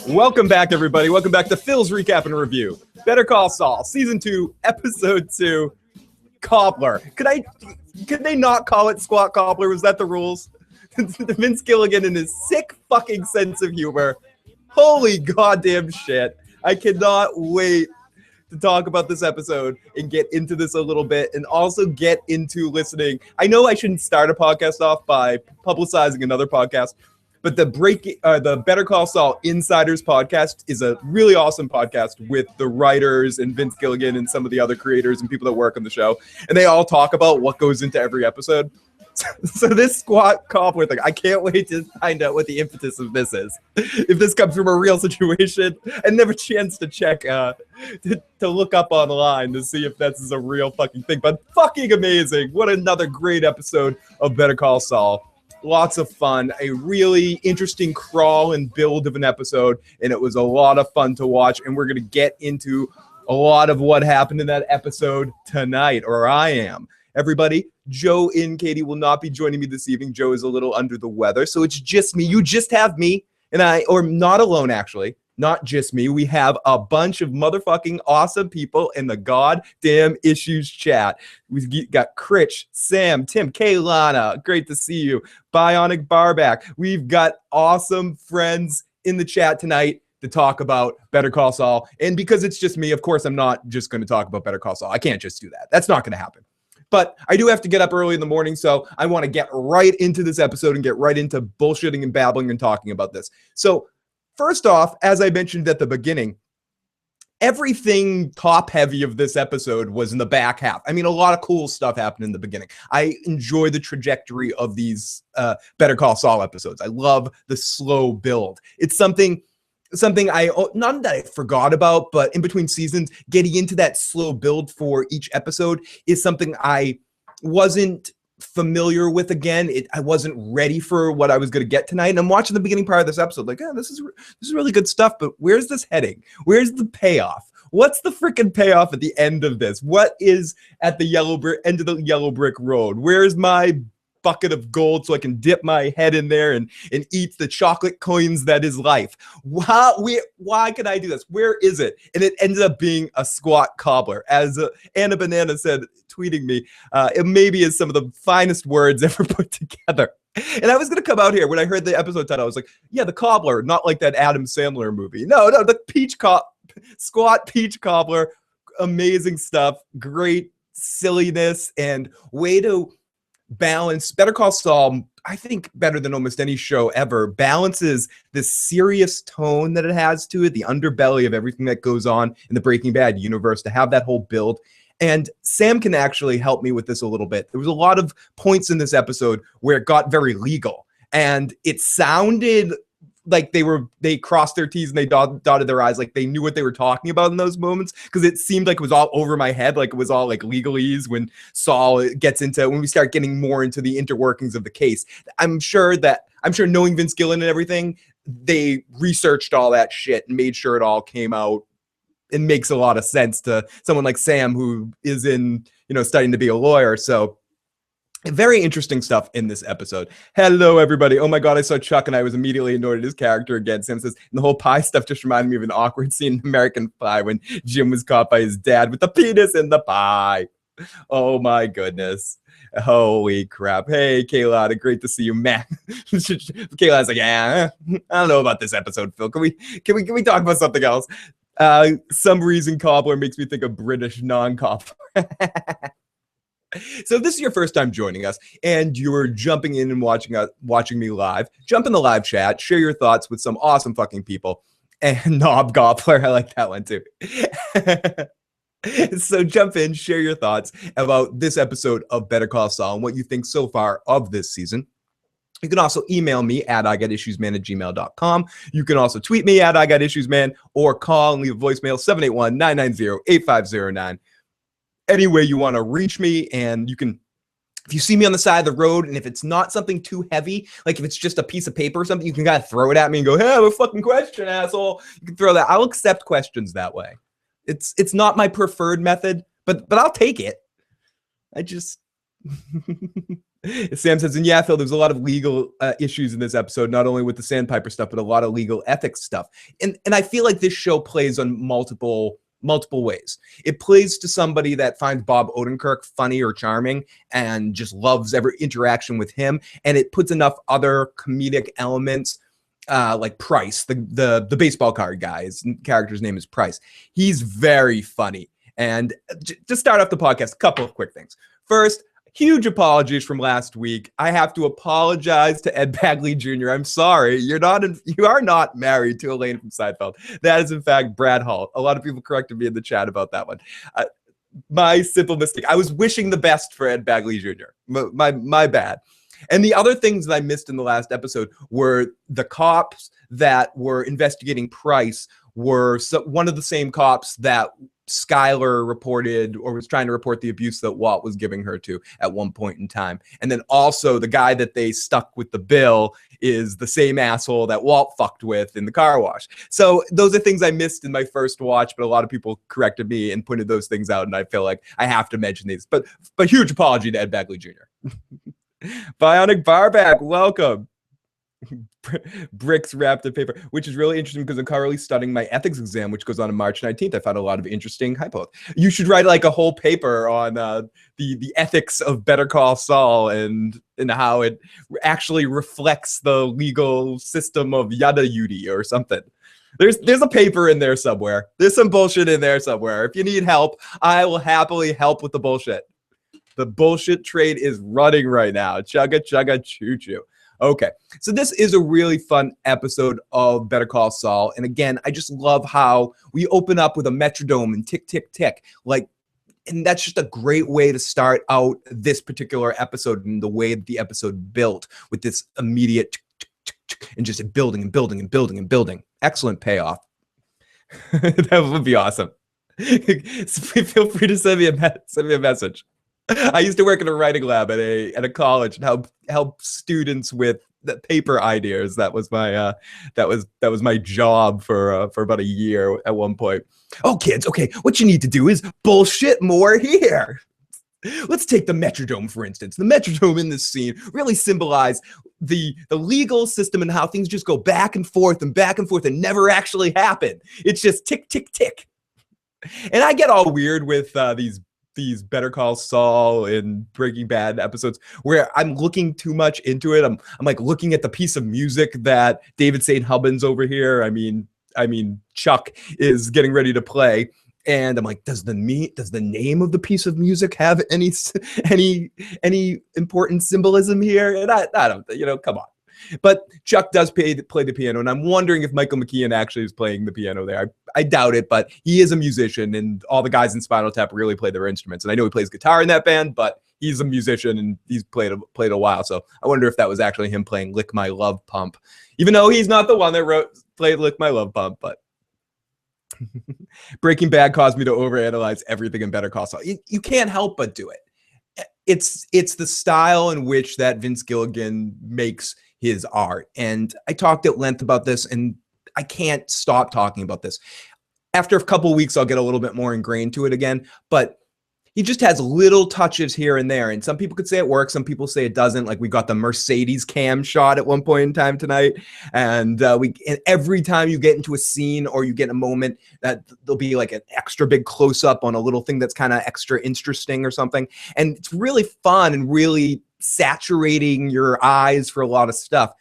Welcome back, everybody. Welcome back to Phil's Recap and Review. Better Call Saul, Season 2, Episode 2, Cobbler. Could they not call it Squat Cobbler? Was that the rules? Vince Gilligan and his sick fucking sense of humor. Holy goddamn shit. I cannot wait to talk about this episode and get into this a little bit and also get into listening. I know I shouldn't start a podcast off by publicizing another podcast, but the Better Call Saul Insiders podcast is a really awesome podcast with the writers and Vince Gilligan and some of the other creators and people that work on the show. And they all talk about what goes into every episode. So this Squat Cobbler thing, I can't wait to find out what the impetus of this is. If this comes from a real situation, I never chance to check, to look up online to see if this is a real fucking thing. But fucking amazing. What another great episode of Better Call Saul. Lots of fun, a really interesting crawl and build of an episode, and it was a lot of fun to watch, and we're going to get into a lot of what happened in that episode tonight, or I am. Everybody, Joe and Katie will not be joining me this evening. Joe is a little under the weather, so it's just me. You just have me, and I, or not alone, actually. Not just me. We have a bunch of motherfucking awesome people in the goddamn issues chat. We've got Critch, Sam, Tim, Kaylana. Great to see you. Bionic Barback. We've got awesome friends in the chat tonight to talk about Better Call Saul. And because it's just me, of course, I'm not just going to talk about Better Call Saul. I can't just do that. That's not going to happen. But I do have to get up early in the morning, so I want to get right into this episode and get right into bullshitting and babbling and talking about this. So first off, as I mentioned at the beginning, everything top-heavy of this episode was in the back half. I mean, a lot of cool stuff happened in the beginning. I enjoy the trajectory of these Better Call Saul episodes. I love the slow build. It's something I, not that I forgot about, but in between seasons, getting into that slow build for each episode is something I wasn't familiar with again. I wasn't ready for what I was going to get tonight. And I'm watching the beginning part of this episode like, oh, this is really good stuff, but where's this heading? Where's the payoff? What's the freaking payoff at the end of this? What is at the end of the yellow brick road? Where's my bucket of gold so I can dip my head in there and eat the chocolate coins that is life? Why can I do this? Where is it? And it ended up being a Squat Cobbler. As Anna Banana said, tweeting me, it maybe is some of the finest words ever put together. And I was going to come out here when I heard the episode title. I was like, yeah, the Cobbler, not like that Adam Sandler movie. No, the Squat Peach Cobbler. Amazing stuff. Great silliness and way to balance. Better Call Saul, I think better than almost any show ever, balances the serious tone that it has to it, the underbelly of everything that goes on in the Breaking Bad universe, to have that whole build. And Sam can actually help me with this a little bit. There was a lot of points in this episode where it got very legal, and it sounded like they crossed their T's and they dotted their I's, like they knew what they were talking about in those moments, because it seemed like it was all over my head, like it was all like legalese when we start getting more into the interworkings of the case. I'm sure knowing Vince Gilligan and everything, they researched all that shit and made sure it all came out and makes a lot of sense to someone like Sam, who is studying to be a lawyer. So very interesting stuff in this episode. Hello, everybody. Oh my God, I saw Chuck and I was immediately annoyed at his character again. Sam says, and the whole pie stuff just reminded me of an awkward scene in American Pie when Jim was caught by his dad with the penis in the pie. Oh my goodness. Holy crap. Hey, Kayla, great to see you, man. Kayla's like, yeah, I don't know about this episode, Phil. Can we talk about something else? Some reason Cobbler makes me think of British non-Cobbler. So if this is your first time joining us and you're jumping in and watching me live, jump in the live chat, share your thoughts with some awesome fucking people. And Knob Gobbler, I like that one too. So jump in, share your thoughts about this episode of Better Call Saul and what you think so far of this season. You can also email me at igotissuesman@gmail.com. You can also tweet me at igotissuesman or call and leave a voicemail 781-990-8509. Any way you want to reach me, and you can, if you see me on the side of the road, and if it's not something too heavy, like if it's just a piece of paper or something, you can kind of throw it at me and go, hey, I have a fucking question, asshole. You can throw that. I'll accept questions that way. It's not my preferred method, but I'll take it. I just Sam says, and yeah, Phil, there's a lot of legal issues in this episode, not only with the Sandpiper stuff, but a lot of legal ethics stuff. And I feel like this show plays on multiple ways. It plays to somebody that finds Bob Odenkirk funny or charming and just loves every interaction with him. And it puts enough other comedic elements, like Price, the baseball card guy. His character's name is Price. He's very funny. And to start off the podcast, a couple of quick things. First, huge apologies from last week. I have to apologize to Ed Bagley Jr. I'm sorry. You are not married to Elaine from Seinfeld. That is, in fact, Brad Hall. A lot of people corrected me in the chat about that one. My simple mistake. I was wishing the best for Ed Bagley Jr. My bad. And the other things that I missed in the last episode were the cops that were investigating Price were one of the same cops that Skylar reported or was trying to report the abuse that Walt was giving her to at one point in time. And then also the guy that they stuck with the bill is the same asshole that Walt fucked with in the car wash. So those are things I missed in my first watch, but a lot of people corrected me and pointed those things out. And I feel like I have to mention these, but huge apology to Ed Bagley Jr. Bionic Barback, welcome. Bricks wrapped in paper, which is really interesting because I'm currently studying my ethics exam, which goes on March 19th. I found a lot of interesting hypo. You should write like a whole paper on the ethics of Better Call Saul and how it actually reflects the legal system of yada yudi or something. There's a paper in there somewhere. There's some bullshit in there somewhere. If you need help, I will happily help with the bullshit. The bullshit trade is running right now. Chugga chugga choo choo. Okay, so this is a really fun episode of Better Call Saul. And again, I just love how we open up with a metronome and tick, tick, tick. And that's just a great way to start out this particular episode and the way that the episode built with this immediate tick, tick, tick, tick, and just building and building and building and building. Excellent payoff. That would be awesome. Feel free to send me a message. I used to work in a writing lab at a college and help students with the paper ideas. That was my job for about a year at one point. Oh, kids, okay, what you need to do is bullshit more here. Let's take the Metrodome, for instance. The Metrodome in this scene really symbolized the legal system and how things just go back and forth and never actually happen. It's just tick, tick, tick. And I get all weird with these Better Call Saul and Breaking Bad episodes where I'm looking too much into it. I'm like looking at the piece of music that David St. Hubbins over here, I mean Chuck, is getting ready to play. And I'm like, does the name of the piece of music have any important symbolism here? And I don't, come on. But Chuck does play the piano, and I'm wondering if Michael McKean actually is playing the piano there. I doubt it, but he is a musician, and all the guys in Spinal Tap really play their instruments. And I know he plays guitar in that band, but he's a musician, and he's played a while. So I wonder if that was actually him playing Lick My Love Pump, even though he's not the one that played Lick My Love Pump. But Breaking Bad caused me to overanalyze everything in Better Call Saul. You can't help but do it. It's the style in which that Vince Gilligan makes his art. And I talked at length about this, and I can't stop talking about this. After a couple of weeks, I'll get a little bit more ingrained to it again, but he just has little touches here and there. And some people could say it works. Some people say it doesn't. Like we got the Mercedes cam shot at one point in time tonight. And every time you get into a scene or you get a moment, that there'll be like an extra big close up on a little thing that's kind of extra interesting or something. And it's really fun and really saturating your eyes for a lot of stuff.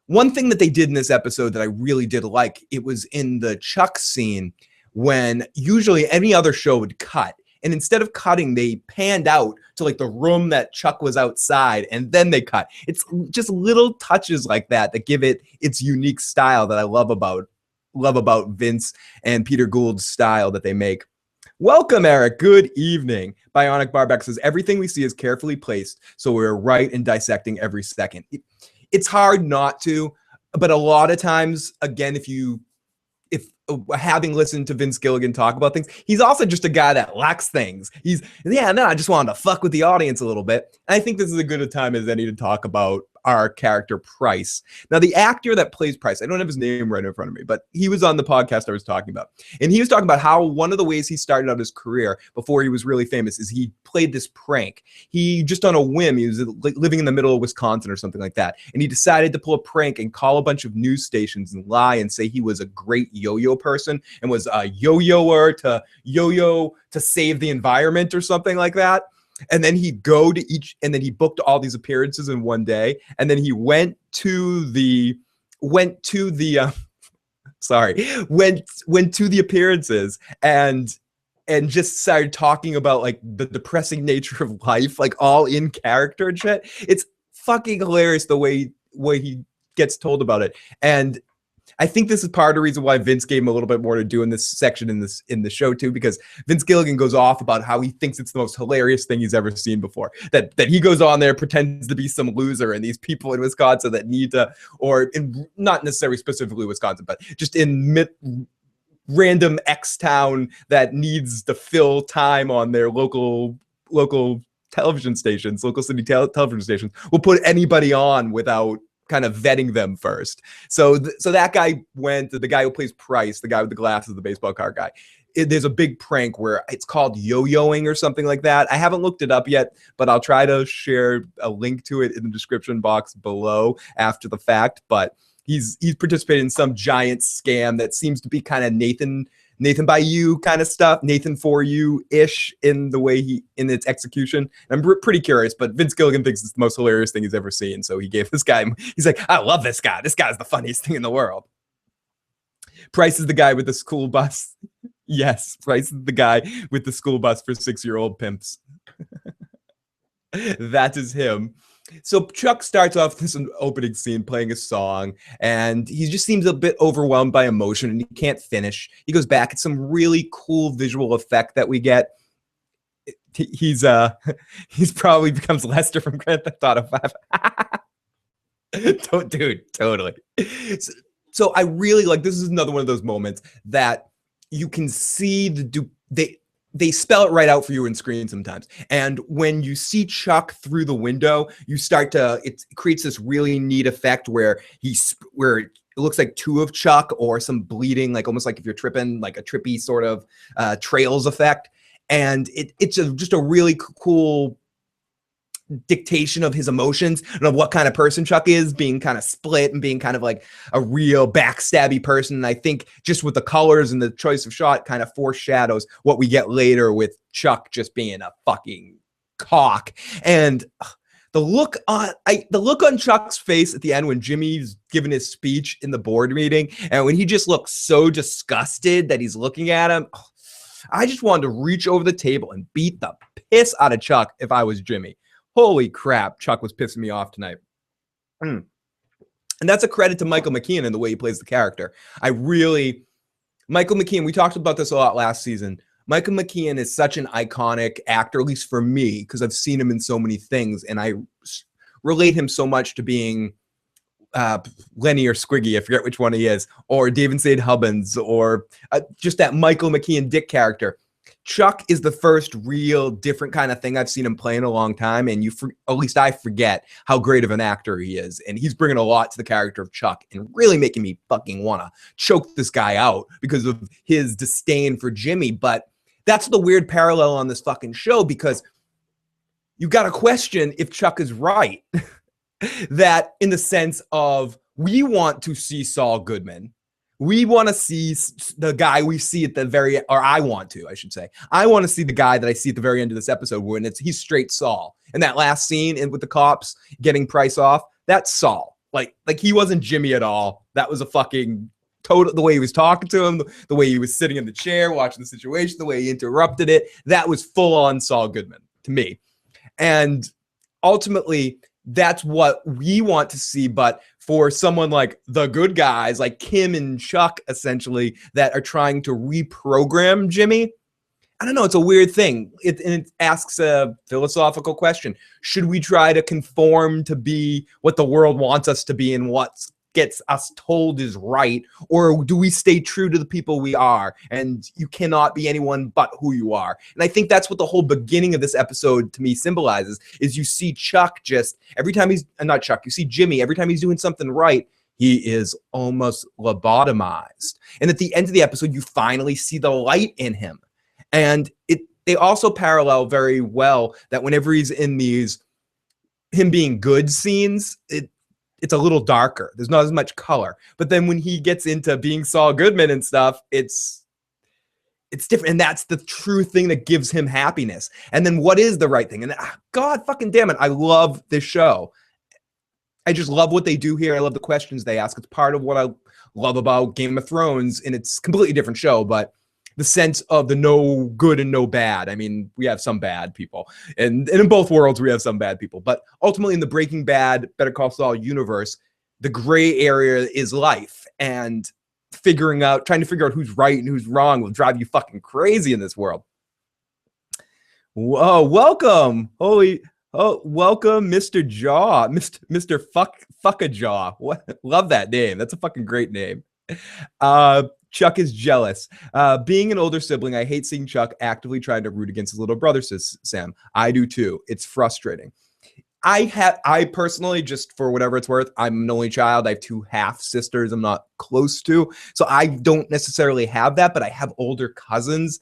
One thing that they did in this episode that I really did like, it was in the Chuck scene when usually any other show would cut. And instead of cutting, they panned out to like the room that Chuck was outside, and then they cut. It's just little touches like that give it its unique style that I love about Vince and Peter Gould's style that they make. Welcome, Eric. Good evening. Bionic Barback says, everything we see is carefully placed, so we're right in dissecting every second. It's hard not to, but a lot of times, again, if having listened to Vince Gilligan talk about things, he's also just a guy that lacks things. I just wanted to fuck with the audience a little bit. And I think this is as good a time as any to talk about our character Price. Now, the actor that plays Price, I don't have his name right in front of me, but he was on the podcast I was talking about. And he was talking about how one of the ways he started out his career before he was really famous is he played this prank. He just on a whim, he was living in the middle of Wisconsin or something like that. And he decided to pull a prank and call a bunch of news stations and lie and say he was a great yo-yo person and was a yo-yoer to yo-yo to save the environment or something like that. And then he'd go to each, and then he booked all these appearances in one day. And then he went to the appearances and just started talking about like the depressing nature of life, like all in character and shit. It's fucking hilarious the way he gets told about it. And I think this is part of the reason why Vince gave him a little bit more to do in this section in the show too, because Vince Gilligan goes off about how he thinks it's the most hilarious thing he's ever seen before. That he goes on there, pretends to be some loser, and these people in Wisconsin that need to, or in not necessarily specifically Wisconsin, but just in random X town that needs to fill time on their local television stations, local city television stations, will put anybody on without kind of vetting them first. So that guy went, the guy who plays Price, the guy with the glasses, the baseball card guy. There's a big prank where it's called yo-yoing or something like that. I haven't looked it up yet, but I'll try to share a link to it in the description box below after the fact. But he's participated in some giant scam that seems to be kind of Nathan by you kind of stuff, Nathan for you-ish in the way in its execution. I'm pretty curious, but Vince Gilligan thinks it's the most hilarious thing he's ever seen. So he gave this guy, he's like, I love this guy. This guy's the funniest thing in the world. Price is the guy with the school bus. Yes, Price is the guy with the school bus for 6-year-old pimps. That is him. So Chuck starts off this opening scene playing a song, and he just seems a bit overwhelmed by emotion, and he can't finish. He goes back. It's some really cool visual effect that we get. He's probably becomes Lester from Grand Theft Auto 5. Dude, totally. So I really like, this is another one of those moments that you can see they spell it right out for you in screen sometimes. And when you see Chuck through the window, it creates this really neat effect where it looks like two of Chuck or some bleeding, like almost like if you're tripping, like a trippy sort of trails effect. And it's just a really cool dictation of his emotions and of what kind of person Chuck is, being kind of split and being kind of like a real backstabby person. And I think just with the colors and the choice of shot kind of foreshadows what we get later with Chuck just being a fucking cock. And the look on Chuck's face at the end when Jimmy's giving his speech in the board meeting, and when he just looks so disgusted that he's looking at him, I just wanted to reach over the table and beat the piss out of Chuck if I was Jimmy. Holy crap, Chuck was pissing me off tonight. And that's a credit to Michael McKean and the way he plays the character. Michael McKean, we talked about this a lot last season. Michael McKean is such an iconic actor, at least for me, because I've seen him in so many things, and I relate him so much to being Lenny or Squiggy, I forget which one he is, or David St. Hubbins, or just that Michael McKean Dick character. Chuck is the first real different kind of thing I've seen him play in a long time, and at least I forget how great of an actor he is, and he's bringing a lot to the character of Chuck and really making me fucking want to choke this guy out because of his disdain for Jimmy. But that's the weird parallel on this fucking show, because you got to question if Chuck is right. That in the sense of, we want to see Saul Goodman. We want to see the guy we see at the very, or I want to see the guy that I see at the very end of this episode when he's straight Saul. And that last scene with the cops getting Price off, that's Saul. Like he wasn't Jimmy at all. That was a fucking total, the way he was talking to him, the way he was sitting in the chair, watching the situation, the way he interrupted it. That was full on Saul Goodman to me. And ultimately, that's what we want to see. But for someone like the good guys, like Kim and Chuck, essentially, that are trying to reprogram Jimmy, I don't know. It's a weird thing. It asks a philosophical question. Should we try to conform to be what the world wants us to be and what gets us told is right, or do we stay true to the people we are? And you cannot be anyone but who you are. And I think that's what the whole beginning of this episode to me symbolizes, is you see Chuck just every time he's not Chuck, you see Jimmy every time he's doing something right, he is almost lobotomized. And at the end of the episode, you finally see the light in him. And they also parallel very well that whenever he's in these him being good scenes, it's a little darker. There's not as much color. But then when he gets into being Saul Goodman and stuff, it's different. And that's the true thing that gives him happiness. And then what is the right thing? And God fucking damn it, I love this show. I just love what they do here. I love the questions they ask. It's part of what I love about Game of Thrones, and it's a completely different show, but the sense of the no good and no bad. I mean, we have some bad people, and in both worlds we have some bad people, but ultimately in the Breaking Bad, Better Call Saul universe, the gray area is life, and trying to figure out who's right and who's wrong will drive you fucking crazy in this world. Whoa, welcome. Welcome, Mr. Jaw, Mr. Fuck-a-Jaw. What? Love that name. That's a fucking great name. Chuck is jealous. Being an older sibling, I hate seeing Chuck actively trying to root against his little brother, says Sam. I do too. It's frustrating. I personally, just for whatever it's worth, I'm an only child. I have 2 half sisters I'm not close to. So I don't necessarily have that, but I have older cousins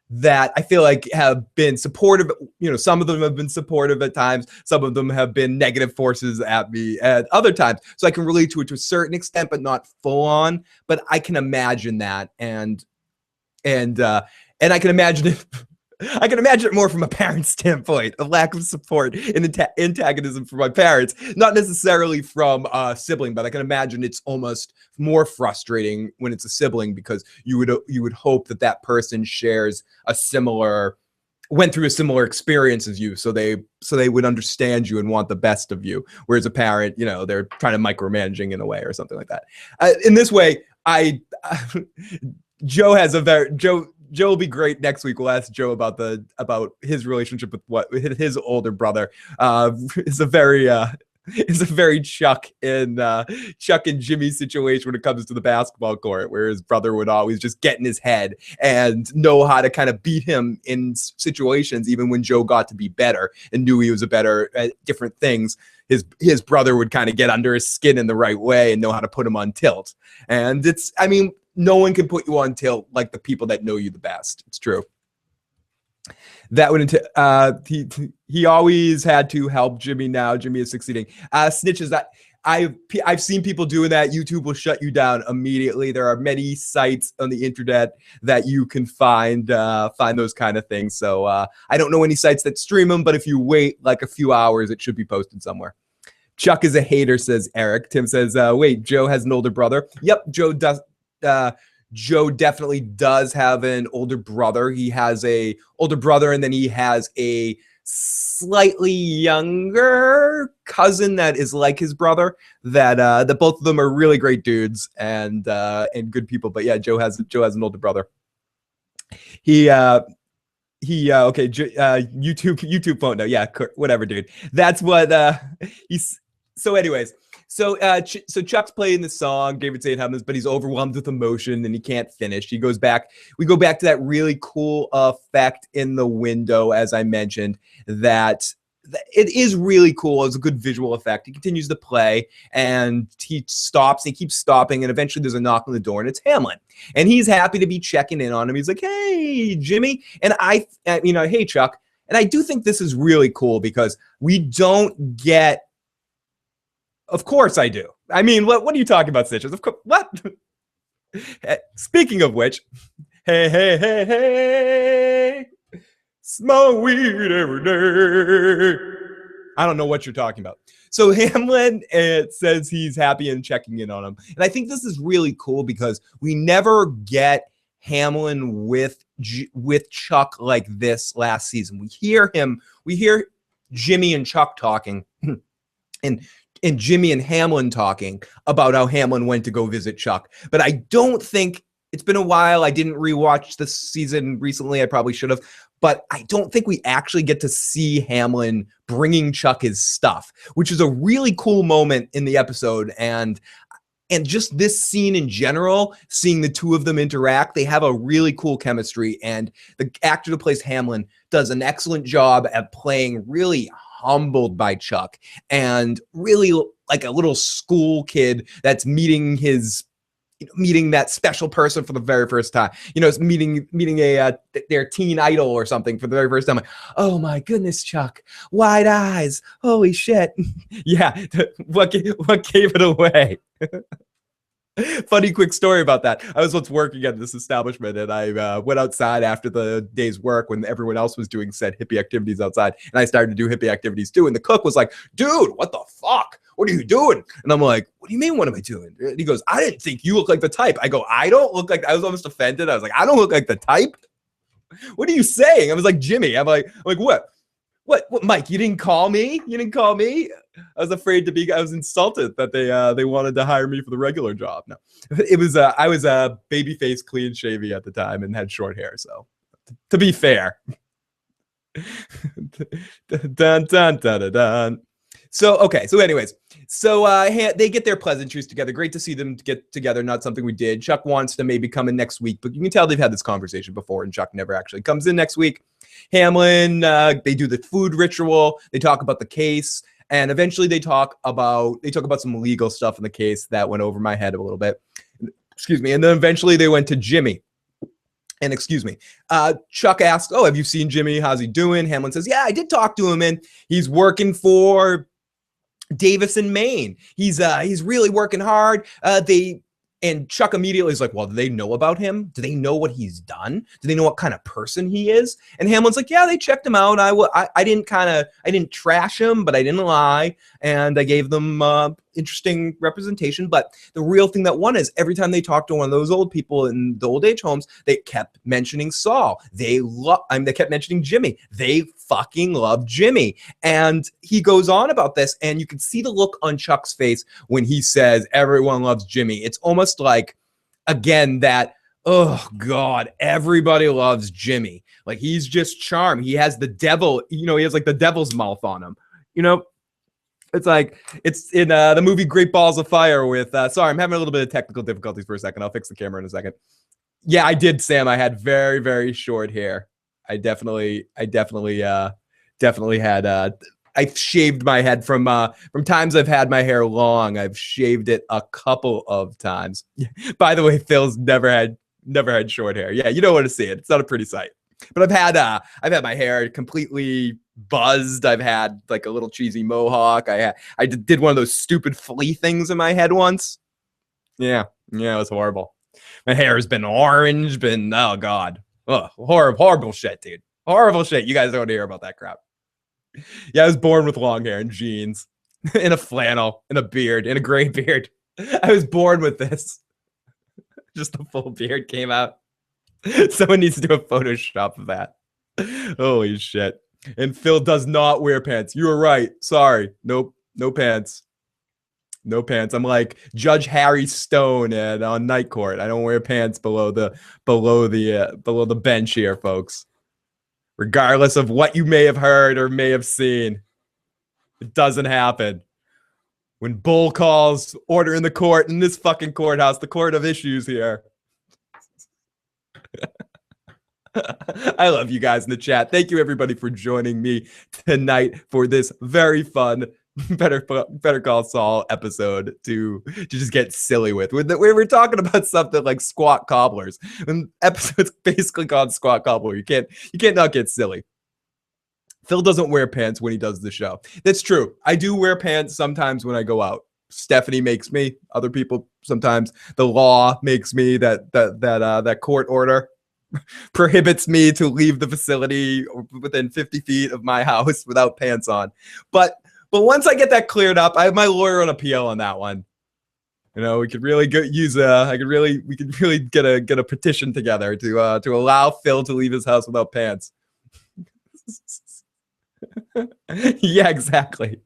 that I feel like have been supportive. You know, some of them have been supportive at times. Some of them have been negative forces at me at other times. So I can relate to it to a certain extent, but not full on. But I can imagine that, and I can imagine it. I can imagine it more from a parent's standpoint, a lack of support and antagonism from my parents, not necessarily from a sibling, but I can imagine it's almost more frustrating when it's a sibling, because you would hope that person went through a similar experience as you, so they would understand you and want the best of you. Whereas a parent, you know, they're trying to micromanaging in a way or something like that. In this way, Joe will be great next week. We'll ask Joe about his relationship with his older brother. It's a very Chuck and Jimmy situation when it comes to the basketball court, where his brother would always just get in his head and know how to kind of beat him in situations, even when Joe got to be better and knew he was better at different things. His brother would kind of get under his skin in the right way and know how to put him on tilt. And no one can put you on tilt like the people that know you the best. It's true. That would he always had to help Jimmy. Now Jimmy is succeeding. Snitches. That I've seen people doing that. YouTube will shut you down immediately. There are many sites on the internet that you can find those kind of things. So I don't know any sites that stream them, but if you wait like a few hours, it should be posted somewhere. Chuck is a hater, says Eric. Tim says, wait, Joe has an older brother. Yep, Joe does. Joe definitely does have an older brother. He has a older brother, and then he has a slightly younger cousin that is like his brother. That both of them are really great dudes and good people. But yeah, Joe has an older brother. YouTube phone. No, yeah, whatever, dude. That's what he's. So, anyways. So Chuck's playing the song, David St. Helens, but he's overwhelmed with emotion and he can't finish. We go back to that really cool effect in the window, as I mentioned, that it is really cool. It's a good visual effect. He continues to play and he stops. He keeps stopping, and eventually there's a knock on the door, and it's Hamlin. And he's happy to be checking in on him. He's like, "Hey, Jimmy," and "Hey, Chuck." And I do think this is really cool because we don't get. Of course I do. I mean, what are you talking about, Stitches? Of course. What? Speaking of which, hey, smoke weed every day. I don't know what you're talking about. So Hamlin says he's happy and checking in on him. And I think this is really cool because we never get Hamlin with Chuck like this last season. We hear Jimmy and Chuck talking and Jimmy and Hamlin talking about how Hamlin went to go visit Chuck. But I don't think, it's been a while. I didn't rewatch this season recently. I probably should have. But I don't think we actually get to see Hamlin bringing Chuck his stuff, which is a really cool moment in the episode. And And just this scene in general, seeing the two of them interact, they have a really cool chemistry. And the actor who plays Hamlin does an excellent job at playing really humbled by Chuck and really like a little school kid that's meeting that special person for the very first time. It's meeting their teen idol or something for the very first time. Like, oh my goodness, Chuck, wide eyes, holy shit. Yeah, what gave it away? Funny quick story about that. I was once working at this establishment, and I went outside after the day's work when everyone else was doing said hippie activities outside, and I started to do hippie activities too. And the cook was like, "Dude, what the fuck? What are you doing?" And I'm like, "What do you mean? What am I doing?" And he goes, "I didn't think you look like the type." I go, "I don't look like." I was almost offended. I was like, "I don't look like the type." What are you saying? I was like, "Jimmy." I'm like, what? What, Mike? You didn't call me? You didn't call me? I was afraid to be. I was insulted that they wanted to hire me for the regular job. No, it was. I was a babyface, clean shavy at the time, and had short hair. So, to be fair. Dun, dun, dun, dun, dun. So okay. So anyways, they get their pleasantries together. Great to see them get together. Not something we did. Chuck wants to maybe come in next week, but you can tell they've had this conversation before, and Chuck never actually comes in next week. Hamlin, they do the food ritual. They talk about the case, and eventually they talk about some legal stuff in the case that went over my head a little bit. Excuse me. And then eventually they went to Jimmy. And Chuck asks, "Oh, have you seen Jimmy? How's he doing?" Hamlin says, "Yeah, I did talk to him, and he's working for Davis in Maine. He's really working hard." And Chuck immediately is like, "Well, do they know about him? Do they know what he's done? Do they know what kind of person he is?" And Hamlin's like, "Yeah, they checked him out. I didn't trash him, but I didn't lie, and I gave them interesting representation. But the real thing that won is every time they talked to one of those old people in the old age homes, they kept mentioning Saul. They kept mentioning Jimmy. They fucking love Jimmy." And he goes on about this, and you can see the look on Chuck's face when he says everyone loves Jimmy. It's almost like, again, that, oh God, everybody loves Jimmy. Like, he's just charm. He has the devil, he has like the devil's mouth on him. It's like, it's in the movie Great Balls of Fire with, sorry, I'm having a little bit of technical difficulties for a second. I'll fix the camera in a second. Yeah, I did, Sam. I had very, very short hair. I definitely had, I've shaved my head from times I've had my hair long. I've shaved it a couple of times. By the way, Phil's never had short hair. Yeah, you don't want to see it. It's not a pretty sight. But I've had my hair completely buzzed. I've had like a little cheesy mohawk. I did one of those stupid flea things in my head once. Yeah, it was horrible. My hair has been orange, oh God. Oh, horrible shit, dude. Horrible shit. You guys don't want to hear about that crap. Yeah, I was born with long hair and jeans, in a flannel, in a beard, in a gray beard. I was born with this. Just a full beard came out. Someone needs to do a Photoshop of that. Holy shit. And Phil does not wear pants. You were right. Sorry. Nope. No pants. No pants. I'm like Judge Harry Stone on Night Court. I don't wear pants below the bench here, folks. Regardless of what you may have heard or may have seen, it doesn't happen. When Bull calls order in the court, in this fucking courthouse, the court of issues here. I love you guys in the chat. Thank you, everybody, for joining me tonight for this very fun Better Call Saul episode to just get silly with. We were talking about something like squat cobblers, and episode's basically called Squat Cobbler. You can't not get silly. Phil doesn't wear pants when he does the show. That's true. I do wear pants sometimes when I go out. Stephanie makes me. Other people sometimes. The law makes me. That court order prohibits me to leave the facility within 50 feet of my house without pants on. But once I get that cleared up, I have my lawyer on appeal on that one. We could really we could really get a petition together to allow Phil to leave his house without pants. Yeah, exactly.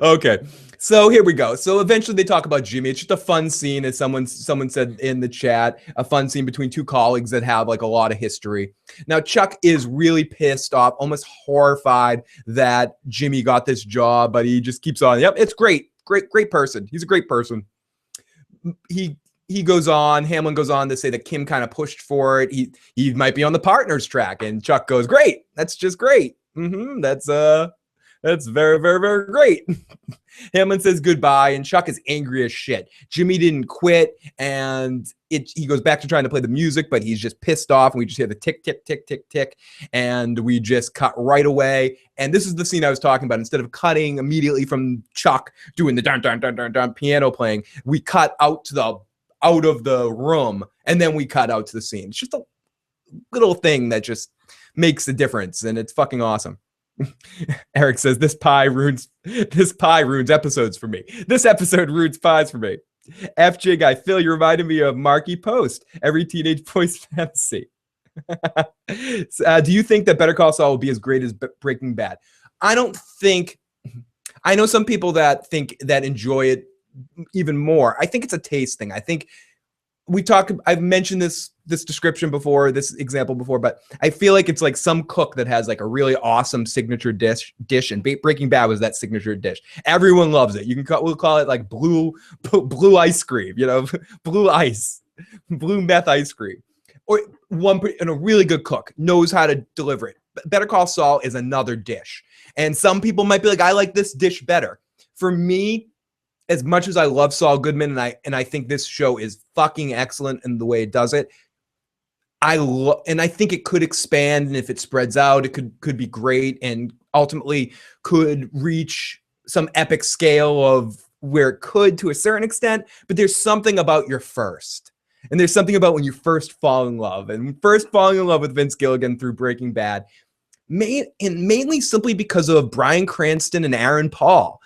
Okay, so here we go. So eventually they talk about Jimmy. It's just a fun scene, as someone said in the chat, a fun scene between two colleagues that have like a lot of history. Now Chuck is really pissed off, almost horrified that Jimmy got this job, but he just keeps on. Yep, it's great great person. He's a great person. He goes on, Hamlin goes on to say that Kim kind of pushed for it. He might be on the partners track, and Chuck goes, great. That's just great. That's very, very, very great. Hamlin says goodbye, and Chuck is angry as shit. Jimmy didn't quit, and he goes back to trying to play the music, but he's just pissed off, and we just hear the tick, tick, tick, tick, tick, and we just cut right away. And this is the scene I was talking about. Instead of cutting immediately from Chuck doing the dun, dun, dun, dun, dun piano playing, we cut out of the room, and then we cut out to the scene. It's just a little thing that just makes a difference, and it's fucking awesome. Eric says this pie ruins episodes for me. This episode ruins pies for me. FJ guy Phil, you reminded me of Marky Post, every teenage boy's fantasy. Do you think that Better Call Saul will be as great as Breaking Bad? I don't think. I know some people that enjoy it even more. I think it's a taste thing. I think I've mentioned this description before, this example before, but I feel like it's like some cook that has like a really awesome signature dish, and Breaking Bad was that signature dish. Everyone loves it. We'll call it like blue ice cream, blue meth ice cream. Or a really good cook knows how to deliver it. Better Call Saul is another dish. And some people might be like, I like this dish better. For me, as much as I love Saul Goodman, and I think this show is fucking excellent in the way it does it, and I think it could expand, and if it spreads out, it could be great, and ultimately could reach some epic scale of where it could to a certain extent. But there's something about your first, and there's something about when you first fall in love, and first falling in love with Vince Gilligan through Breaking Bad, mainly simply because of Bryan Cranston and Aaron Paul.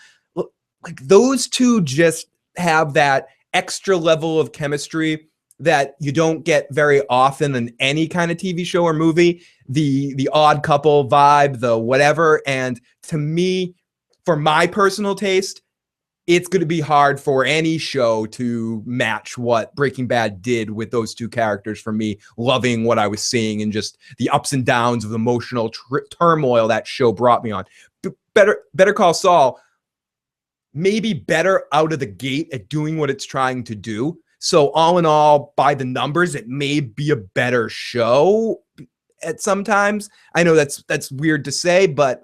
Like those two just have that extra level of chemistry that you don't get very often in any kind of TV show or movie. The odd couple vibe, the whatever. And to me, for my personal taste, it's going to be hard for any show to match what Breaking Bad did with those two characters for me, loving what I was seeing and just the ups and downs of emotional turmoil that show brought me on. Better Call Saul, maybe better out of the gate at doing what it's trying to do. So all in all, by the numbers, it may be a better show at sometimes. I know that's weird to say, but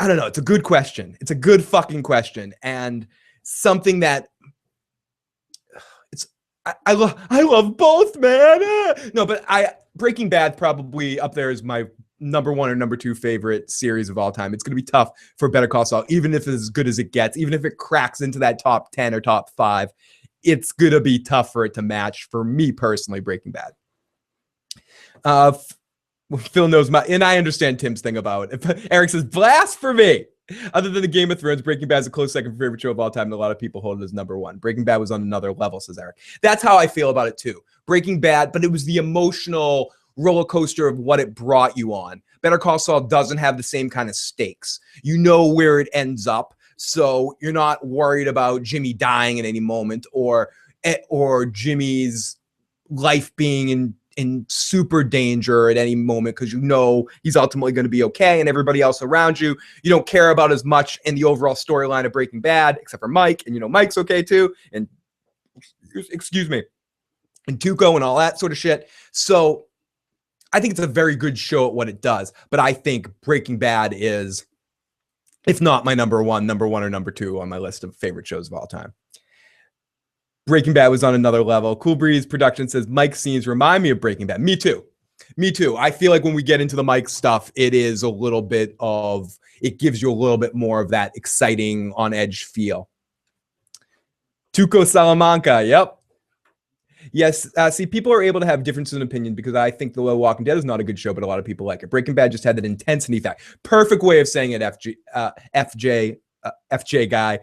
I don't know. It's a good question. It's a good fucking question. And something that I love both, man. No, but Breaking Bad probably up there is my number one or number two favorite series of all time. It's going to be tough for Better Call Saul, even if it's as good as it gets, even if it cracks into that top 10 or top 5, it's going to be tough for it to match, for me personally, Breaking Bad. Phil knows and I understand Tim's thing about it. Eric says, blasphemy! Other than the Game of Thrones, Breaking Bad is a close second favorite show of all time, and a lot of people hold it as number one. Breaking Bad was on another level, says Eric. That's how I feel about it too. Breaking Bad, but it was the emotional roller coaster of what it brought you on. Better Call Saul doesn't have the same kind of stakes. You know where it ends up, so you're not worried about Jimmy dying at any moment or Jimmy's life being in super danger at any moment, because you know he's ultimately going to be okay, and everybody else around you don't care about as much in the overall storyline of Breaking Bad, except for Mike, and Mike's okay too, and excuse me, and Tuco and all that sort of shit. So I think it's a very good show at what it does, but I think Breaking Bad is, if not my number one or number two on my list of favorite shows of all time. Breaking Bad was on another level. Cool Breeze Production says, Mike scenes remind me of Breaking Bad. Me too. I feel like when we get into the Mike stuff, it gives you a little bit more of that exciting, on edge feel. Tuco Salamanca, yep. Yes, see, people are able to have differences in opinion, because I think The Walking Dead is not a good show, but a lot of people like it. Breaking Bad just had that intensity fact. Perfect way of saying it, FJ guy.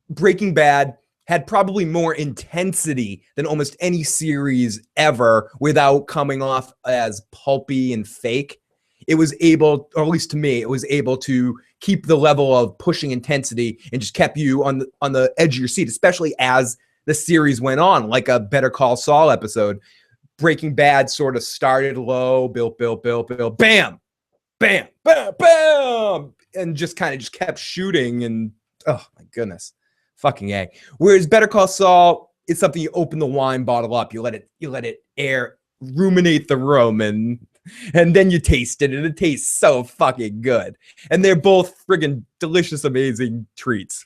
Breaking Bad had probably more intensity than almost any series ever without coming off as pulpy and fake. It was able, or at least to me, it was able to keep the level of pushing intensity and just kept you on the edge of your seat, especially as the series went on, like a Better Call Saul episode. Breaking Bad sort of started low, built, bam, bam, bam, bam, and just kept shooting, and oh my goodness. Fucking A. Whereas Better Call Saul is something you open the wine bottle up, you let it air, ruminate the room, and then you taste it, and it tastes so fucking good. And they're both friggin' delicious, amazing treats.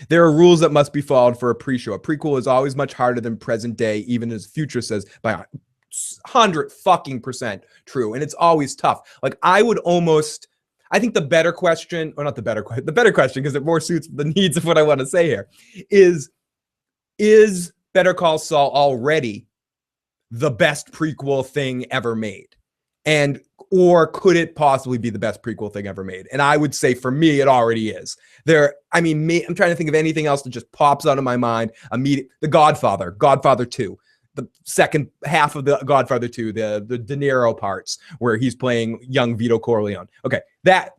There are rules that must be followed for a pre-show. A prequel is always much harder than present day, even as future says by 100% true. And it's always tough. Like I think the better question, or not the better question, because it more suits the needs of what I want to say here, is Better Call Saul already the best prequel thing ever made? Or could it possibly be the best prequel thing ever made? And I would say for me, it already is. I'm trying to think of anything else that just pops out of my mind. The Godfather 2. The second half of the Godfather 2, the De Niro parts where he's playing young Vito Corleone. Okay, that